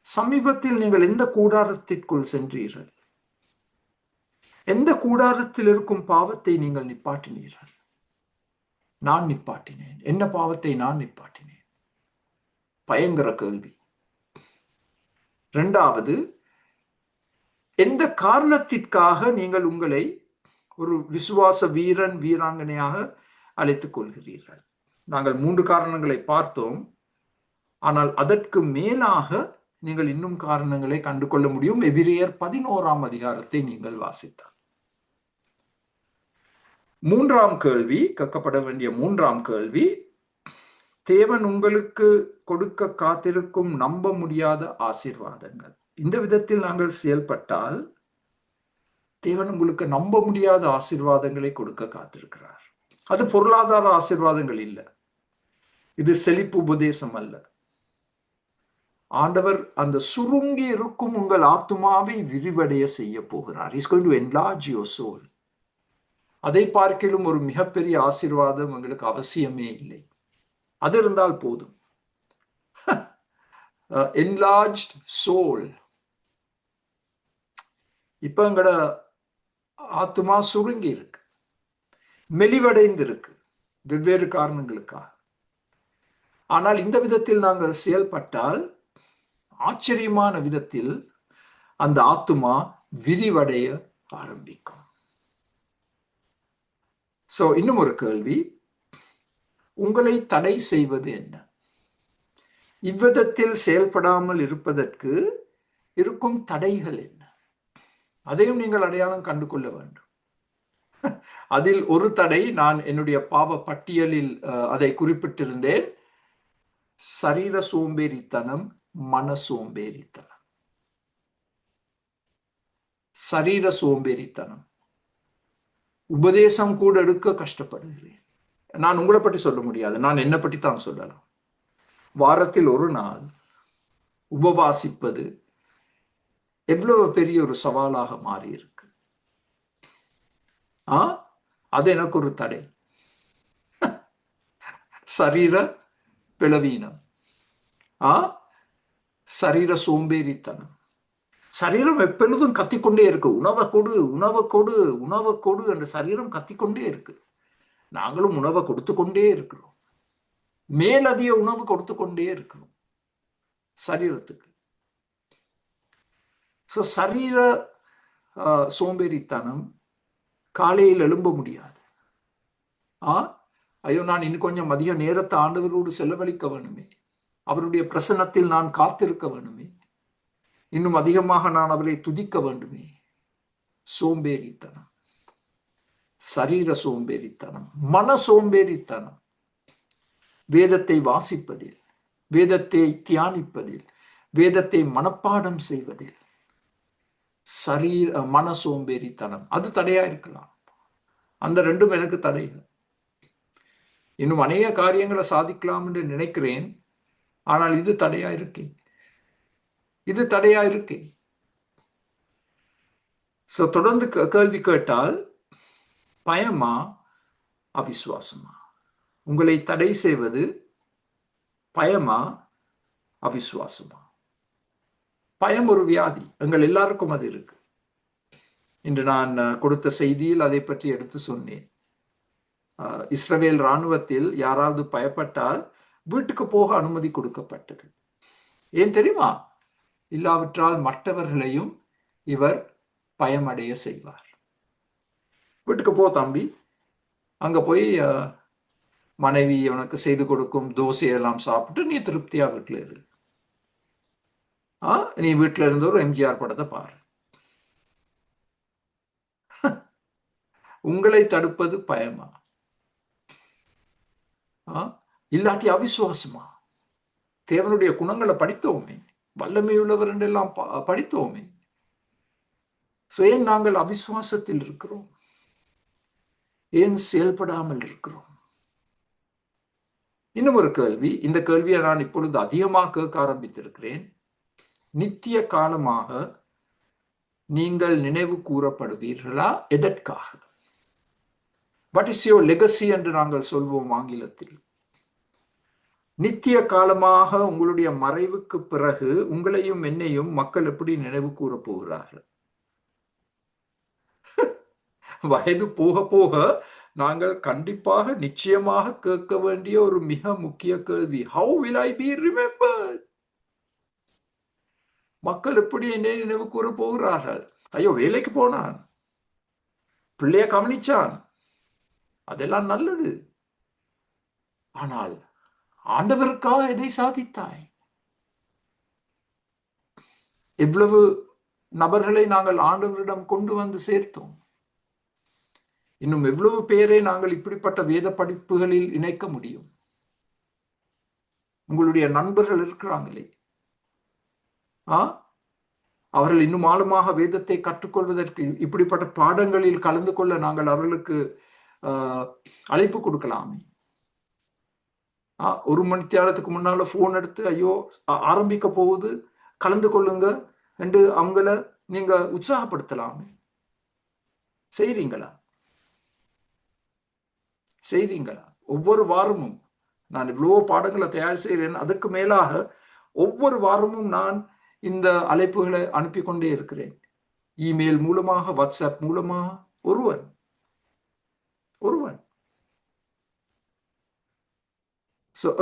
சமீபத்தில் நீங்கள் எந்த கூடாரத்திற்குள் சென்றீர்கள்? எந்த கூடாரத்தில் இருக்கும் பாவத்தை நீங்கள் நிப்பாட்டினீர்கள்? நான் நிப்பாட்டினேன். என்ன பாவத்தை நான் நிப்பாட்டினேன்? பயங்கர கேள்வி. இரண்டாவது, எந்த காரணத்திற்காக நீங்கள் உங்களை ஒரு விசுவாச வீரன் வீராங்கனையாக அழைத்துக் கொள்கிறீர்கள்? நாங்கள் 3 காரணங்களை பார்த்தோம். ஆனால் அதற்கு மேலாக நீங்கள் இன்னும் காரணங்களை கண்டுகொள்ள முடியும். எபிரேயர் 11ஆம் அதிகாரத்தை நீங்கள் வாசித்தால். 3ஆம் கேள்வி, கேட்கப்பட வேண்டிய 3ஆம் கேள்வி, தேவன் உங்களுக்கு கொடுக்க காத்திருக்கும் நம்ப முடியாத ஆசீர்வாதங்கள். இந்த விதத்தில் நாங்கள் செயல்பட்டால் தேவன் உங்களுக்கு நம்ப முடியாத ஆசீர்வாதங்களை கொடுக்க காத்திருக்கிறார். அது பொருளாதார ஆசீர்வாதங்கள் இல்லை. இது செழிப்பு உபதேசம் அல்ல. ஆண்டவர் அந்த சுருங்கி இருக்கும் உங்கள் ஆத்துமாவை விரிவடைய செய்ய போகிறார். He's going to enlarge your soul. அதை பார்க்கிலும் ஒரு மிகப்பெரிய ஆசீர்வாதம் எங்களுக்கு அவசியமே இல்லை. அது இருந்தால் போதும். enlarged soul. இப்ப எங்கட ஆத்துமா சுருங்கி இருக்கு, மெலிவடைந்து இருக்கு, வெவ்வேறு காரணங்களுக்காக. ஆனால் இந்த விதத்தில் நாங்கள் செயல்பட்டால் ஆச்சரியமான விதத்தில் அந்த ஆத்துமா விரிவடைய ஆரம்பிக்கும். சோ இன்னும் ஒரு கேள்வி, உங்களை தடை செய்வது என்ன? இவ்விதத்தில் செயல்படாமல் இருப்பதற்கு இருக்கும் தடைகள் என்ன? அதையும் நீங்கள் அடையாளம் கண்டு கொள்ள வேண்டும். அதில் ஒரு தடை, நான் என்னுடைய பாவ பட்டியலில் அதை குறிப்பிட்டிருந்தேன், சரீர சோம்பேறித்தனம், மன சோம்பேறித்தனம். சரீர சோம்பேறித்தனம். உபதேசம் கூட எடுக்க கஷ்டப்படுகிறேன். நான் உங்களை பற்றி சொல்ல முடியாது, நான் என்னை பற்றி தான் சொல்லலாம். வாரத்தில் ஒரு நாள் உபவாசிப்பது எவ்வளவு பெரிய ஒரு சவாலாக மாறி இருக்கு. அது எனக்கு ஒரு தடை. சரீர பிளவீனம், சரீர சோம்பேறித்தனம். சரீரம் எப்பொழுதும் கத்திக்கொண்டே இருக்கு, உணவை கொடு, உணவை கொடு, உணவை கொடு என்ற சரீரம் கத்திக்கொண்டே இருக்கு. நாங்களும் உணவை கொடுத்து கொண்டே இருக்கிறோம், மேலதிக உணவு கொடுத்து கொண்டே இருக்கிறோம் சரீரத்துக்கு. சரீர சோம்பேறித்தனம், காலையில் எழும்ப முடியாது. ஐயோ, நான் இன்னும் கொஞ்சம் அதிக நேரத்தை ஆண்டவரோடு செலவழிக்க வேணுமே, அவருடைய பிரசன்னத்தில் நான் காத்திருக்க வேண்டுமே, இன்னும் அதிகமாக நான் அவரை துதிக்க வேண்டுமே. சோம்பேறித்தனம், சரீர சோம்பேறித்தனம். மன சோம்பேறித்தனம், வேதத்தை வாசிப்பதில், வேதத்தை தியானிப்பதில், வேதத்தை மனப்பாடம் செய்வதில் மன சோம்பேறித்தனம், அது தடையா இருக்கலாம். அந்த ரெண்டும் எனக்கு தடைகள். இன்னும் அநேக காரியங்களை சாதிக்கலாம் என்று நினைக்கிறேன், ஆனால் இது தடையா இருக்கே, இது தடையா இருக்கே. சோ தொடர்ந்து கேள்வி கேட்டால், பயமா அவிசுவாசமா? உங்களை தடை செய்வது பயமா அவிசுவாசமா? பயம் ஒரு வியாதி, எங்கள் எல்லாருக்கும் அது இருக்கு. இன்று நான் கொடுத்த செய்தியில் அதை பற்றி எடுத்து சொன்னேன். இஸ்ரவேல் இராணுவத்தில் யாராவது பயப்பட்டால் வீட்டுக்கு போக அனுமதி கொடுக்கப்பட்டது. ஏன் தெரியுமா? இல்லாவிட்டால் மற்றவர்களையும் இவர் பயமடைய செய்வார். வீட்டுக்கு போ தம்பி, அங்க போய் மனைவி உனக்கு செய்து கொடுக்கும் தோசையெல்லாம் சாப்பிட்டு நீ திருப்தியா வீட்டுல இரு. நீ வீட்டுல இருந்து ஒரு எம்ஜிஆர் படத்தை பாரு. உங்களை தடுப்பது பயமா? இல்லாட்டி அவிசுவாசமா? தேவனுடைய குணங்களை படித்தோமே, வல்லமையுள்ளவர் என்றெல்லாம் படித்தோமே. ஏன் நாங்கள் அவிசுவாசத்தில் இருக்கிறோம்? ஏன் செயல்படாமல் இருக்கிறோம்? இன்னும் ஒரு கேள்வி, இந்த கேள்வியை நான் இப்பொழுது அதிகமாக கேட்க ஆரம்பித்திருக்கிறேன். நித்திய காலமாக நீங்கள் நினைவு கூறப்படுவீர்களா? எதற்காக? வாட் இஸ் யுவர் லெகசி என்று நாங்கள் சொல்வோம் ஆங்கிலத்தில். நித்திய காலமாக உங்களுடைய மறைவுக்கு பிறகு உங்களையும் என்னையும் மக்கள் எப்படி நினைவு கூற போகிறார்கள்? வயது போக போக நாங்கள் கண்டிப்பாக நிச்சயமாக கேட்க வேண்டிய ஒரு மிக முக்கிய கேள்வி, how will I be remembered? மக்கள் எப்படி என்னை நினைவு கூற போகிறார்கள்? ஐயோ, வேலைக்கு போனான், பிள்ளைய கவனிச்சான், அதெல்லாம் நல்லது. ஆனால் ஆண்டவருக்காக எதை சாதித்தாய்? எவ்வளவு நபர்களை நாங்கள் ஆண்டவரிடம் கொண்டு வந்து சேர்த்தோம்? இன்னும் எவ்வளவு பேரை நாங்கள் இப்படிப்பட்ட வேத படிப்புகளில் இணைக்க முடியும்? உங்களுடைய நண்பர்கள் இருக்கிறாங்களே, அவர்கள் இன்னும் ஆழமாக வேதத்தை கற்றுக்கொள்வதற்கு இப்படிப்பட்ட பாடங்களில் கலந்து கொள்ள நாங்கள் அவர்களுக்கு அழைப்பு கொடுக்கலாமே. ஒரு மணி நேரத்துக்கு முன்னால போன் எடுத்து, ஐயோ ஆரம்பிக்க போகுது, கலந்து கொள்ளுங்க என்று அவங்கள நீங்க உற்சாகப்படுத்தலாமே. செய்றீங்களா? செய்றீங்களா? ஒவ்வொரு வாரமும் நான் இவ்வளவோ பாடங்களை தயார் செய்கிறேன், அதுக்கு மேலாக ஒவ்வொரு வாரமும் நான் இந்த அழைப்புகளை அனுப்பி கொண்டே இருக்கிறேன். இமெயில் மூலமாக, வாட்ஸ்அப் மூலமாக, ஒருவன்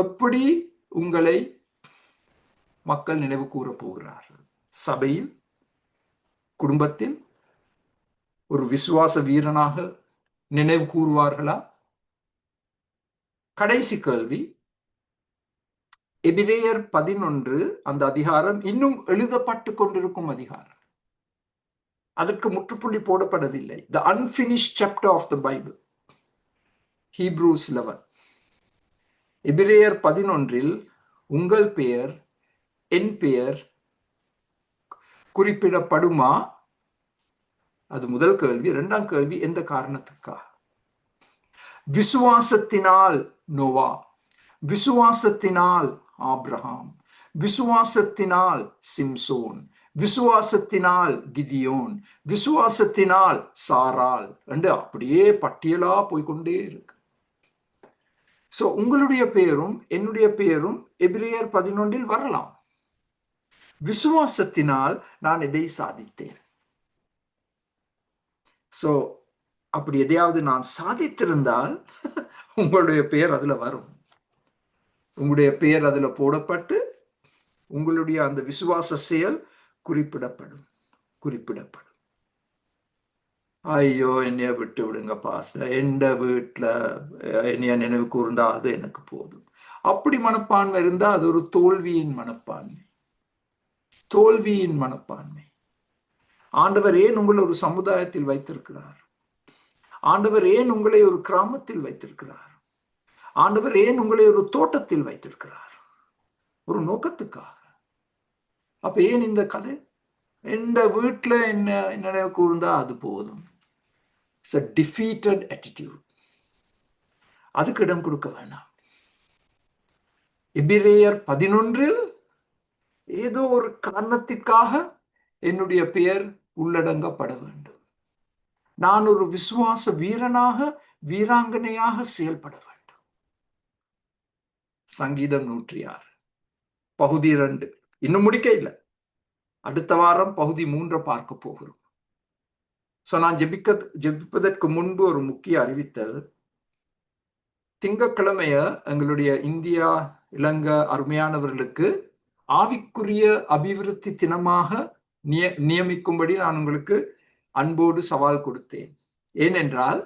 எப்படி உங்களை மக்கள் நினைவு கூற போகிறார்கள்? சபையில், குடும்பத்தில் ஒரு விசுவாச வீரனாக நினைவு கூறுவார்களா? கடைசி கேள்வி, எபிரேயர் 11 அந்த அதிகாரம் இன்னும் எழுதப்பட்டு கொண்டிருக்கும் அதிகாரம். அதற்கு முற்றுப்புள்ளி போடப்படவில்லை. The unfinished chapter of the Bible. Hebrews 11. எபிரேயர் 11 உங்கள் பெயர், என் பெயர் குறிப்பிடப்படுமா? அது முதல் கேள்வி. இரண்டாம் கேள்வி, எந்த காரணத்துக்காக? விசுவாசத்தினால் நோவா, விசுவாசத்தினால் ஆபிரகாம், விசுவாசத்தினால் சிம்சோன், விசுவாசத்தினால் கிதியோன், விசுவாசத்தினால் சாராள் என்று அப்படியே பட்டியலா போய்கொண்டே இருக்கு. சோ உங்களுடைய பெயரும் என்னுடைய பெயரும் எபிரேயர் 11 வரலாம். விசுவாசத்தினால் நான் எதை சாதித்தேன்? சோ அப்படி எதையாவது நான் சாதித்திருந்தால் உங்களுடைய பெயர் அதுல வரும். உங்களுடைய பெயர் அதுல போடப்பட்டு உங்களுடைய அந்த விசுவாச செயல் குறிப்பிடப்படும். ஐயோ, என்னைய விட்டு விடுங்க பாஸ்டர், எந்த வீட்டுல என்னைய நினைவு கூர்ந்தா அது எனக்கு போதும். அப்படி மனப்பான்மை இருந்தா அது ஒரு தோல்வியின் மனப்பான்மை. ஆண்டவர் ஏன் உங்களை ஒரு சமுதாயத்தில் வைத்திருக்கிறார்? ஆண்டவர் ஏன் உங்களை ஒரு கிராமத்தில் வைத்திருக்கிறார்? ஆண்டவர் ஏன் உங்களை ஒரு தோட்டத்தில் வைத்திருக்கிறார்? ஒரு நோக்கத்துக்காக. அப்ப ஏன் இந்த கதை? எந்த வீட்டுல என்ன நினைவு கூர்ந்தா அது போதும். It's a defeated attitude. அதுக்கு இடம் கொடுக்க வேண்டாம். எபிரேயர் 11 ஏதோ ஒரு காரணத்திற்காக என்னுடைய பெயர் உள்ளடங்கப்பட வேண்டும். நான் ஒரு விசுவாச வீரனாக, வீராங்கனையாக செயல்பட வேண்டும். சங்கீதம் 106 பகுதி 2 இன்னும் முடிக்க இல்லை. அடுத்த வாரம் பகுதி 3 பார்க்க போகிறோம். நான் ஜெபிப்பதற்கு முன்பு ஒரு முக்கிய அறிவித்தல். திங்கட்கிழமைய எங்களுடைய இந்தியா இலங்கை அருமையானவர்களுக்கு ஆவிக்குரிய அபிவிருத்தி தினமாக நியமிக்கும்படி நான் உங்களுக்கு அன்போடு சவால் கொடுத்தேன். ஏனென்றால்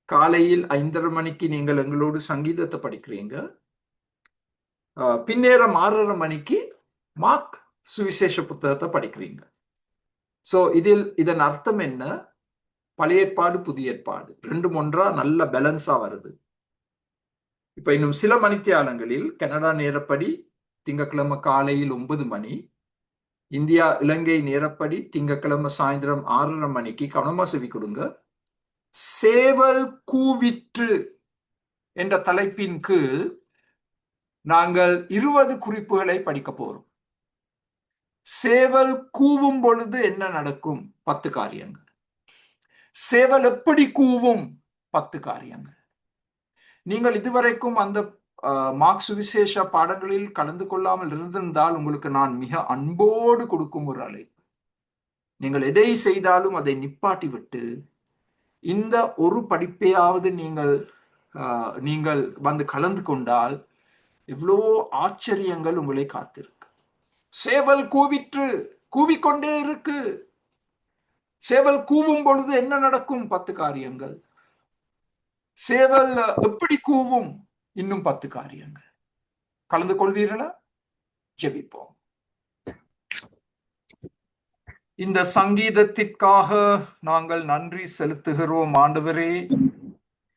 காலையில் 5:30 மணிக்கு நீங்கள் எங்களோடு சங்கீதத்தை படிக்கிறீங்க. பின்னேரம் 6:30 மணிக்கு மார்க் சுவிசேஷ புத்தகத்தை படிக்கிறீங்க. இதன் அர்த்தம் என்ன? பழைய ஏற்பாடு புதிய ஏற்பாடு ரெண்டும் ஒன்றா நல்ல பேலன்ஸா வருது. இப்ப இன்னும் சில மணித்தியாலங்களில் கனடா நேரப்படி திங்கட்கிழமை காலையில் 9 மணி, இந்தியா இலங்கை நேரப்படி திங்கட்கிழமை சாயந்தரம் 6:30 மணிக்கு கவனமா செவி கொடுங்க. சேவல் கூவிற்று என்ற தலைப்பின் கீழ் நாங்கள் 20 குறிப்புகளை படிக்க போறோம். சேவல் கூவும் பொழுது என்ன நடக்கும்? 10 காரியங்கள். சேவல் எப்படி கூவும்? 10 காரியங்கள். நீங்கள் இதுவரைக்கும் அந்த மார்க் சுவிசேஷ பாடங்களில் கலந்து கொள்ளாமல் இருந்திருந்தால் உங்களுக்கு நான் மிக அன்போடு கொடுக்கும் ஒரு அழைப்பு. நீங்கள் எதை செய்தாலும் அதை நிப்பாட்டி விட்டு இந்த ஒரு படிப்பையாவது நீங்கள் வந்து கலந்து கொண்டால் எவ்வளோ ஆச்சரியங்கள் உங்களை காத்திருக்கு. சேவல் கூவிற்று, கூவிக்கொண்டே இருக்கு. சேவல் கூவும் பொழுது என்ன நடக்கும்? 10 காரியங்கள். சேவல் எப்படி கூவும்? இன்னும் 10 காரியங்கள். கலந்து கொள்வீர்களா? ஜெபிப்போம். இந்த சங்கீதத்திற்காக நாங்கள் நன்றி செலுத்துகிறோம். ஆண்டவரே,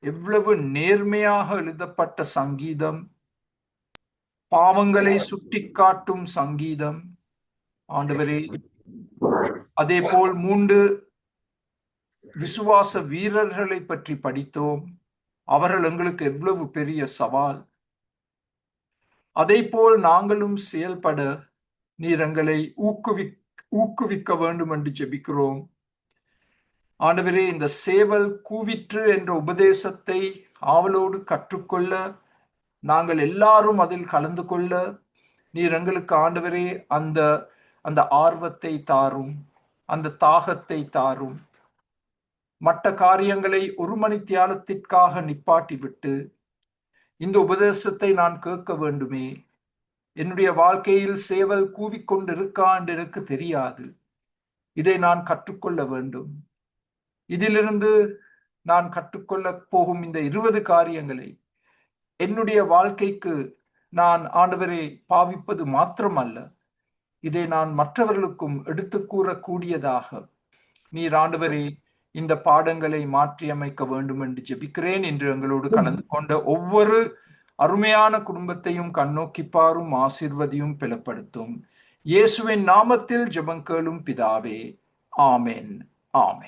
எவ்வளவு நேர்மையாக எழுதப்பட்ட சங்கீதம், பாவங்களை சுட்டிக்காட்டும் சங்கீதம். ஆண்டவரே, அதே போல் 3 விசுவாச வீரர்களை பற்றி படித்தோம். அவர்கள் எங்களுக்கு எவ்வளவு பெரிய சவால். அதை போல் நாங்களும் செயல்பட நீர் எங்களை ஊக்குவிக்க வேண்டும் என்று ஜெபிக்கிறோம். ஆண்டவரே, இந்த சேவல் கூவிற்று என்ற உபதேசத்தை ஆவலோடு கற்றுக்கொள்ள, நாங்கள் எல்லாரும் அதில் கலந்து கொள்ள நீர் எங்களுக்கு ஆண்டவரே அந்த ஆர்வத்தை தாரும், அந்த தாகத்தை தாரும். மற்ற காரியங்களை 1 மணி தியானத்திற்காக நிப்பாட்டி விட்டு இந்த உபதேசத்தை நான் கேட்க வேண்டுமே. என்னுடைய வாழ்க்கையில் சேவல் கூவிக்கொண்டிருக்கா என்று எனக்கு தெரியாது. இதை நான் கற்றுக்கொள்ள வேண்டும். இதிலிருந்து நான் கற்றுக்கொள்ள போகும் இந்த 20 காரியங்களை என்னுடைய வாழ்க்கைக்கு நான் ஆண்டவரை பாவிப்பது மாத்திரமல்ல, இதை நான் மற்றவர்களுக்கும் எடுத்து கூறக்கூடியதாக நீர் ஆண்டவரே இந்த பாடங்களை மாற்றி அமைக்க வேண்டும் என்று ஜெபிக்கிறேன். என்று எங்களோடு கலந்து கொண்ட ஒவ்வொரு அருமையான குடும்பத்தையும் கண்ணோக்கி பாரும், ஆசீர்வதியும், பலப்படுத்தும். இயேசுவின் நாமத்தில் ஜெபம் கேளும் பிதாவே. ஆமென், ஆமென்.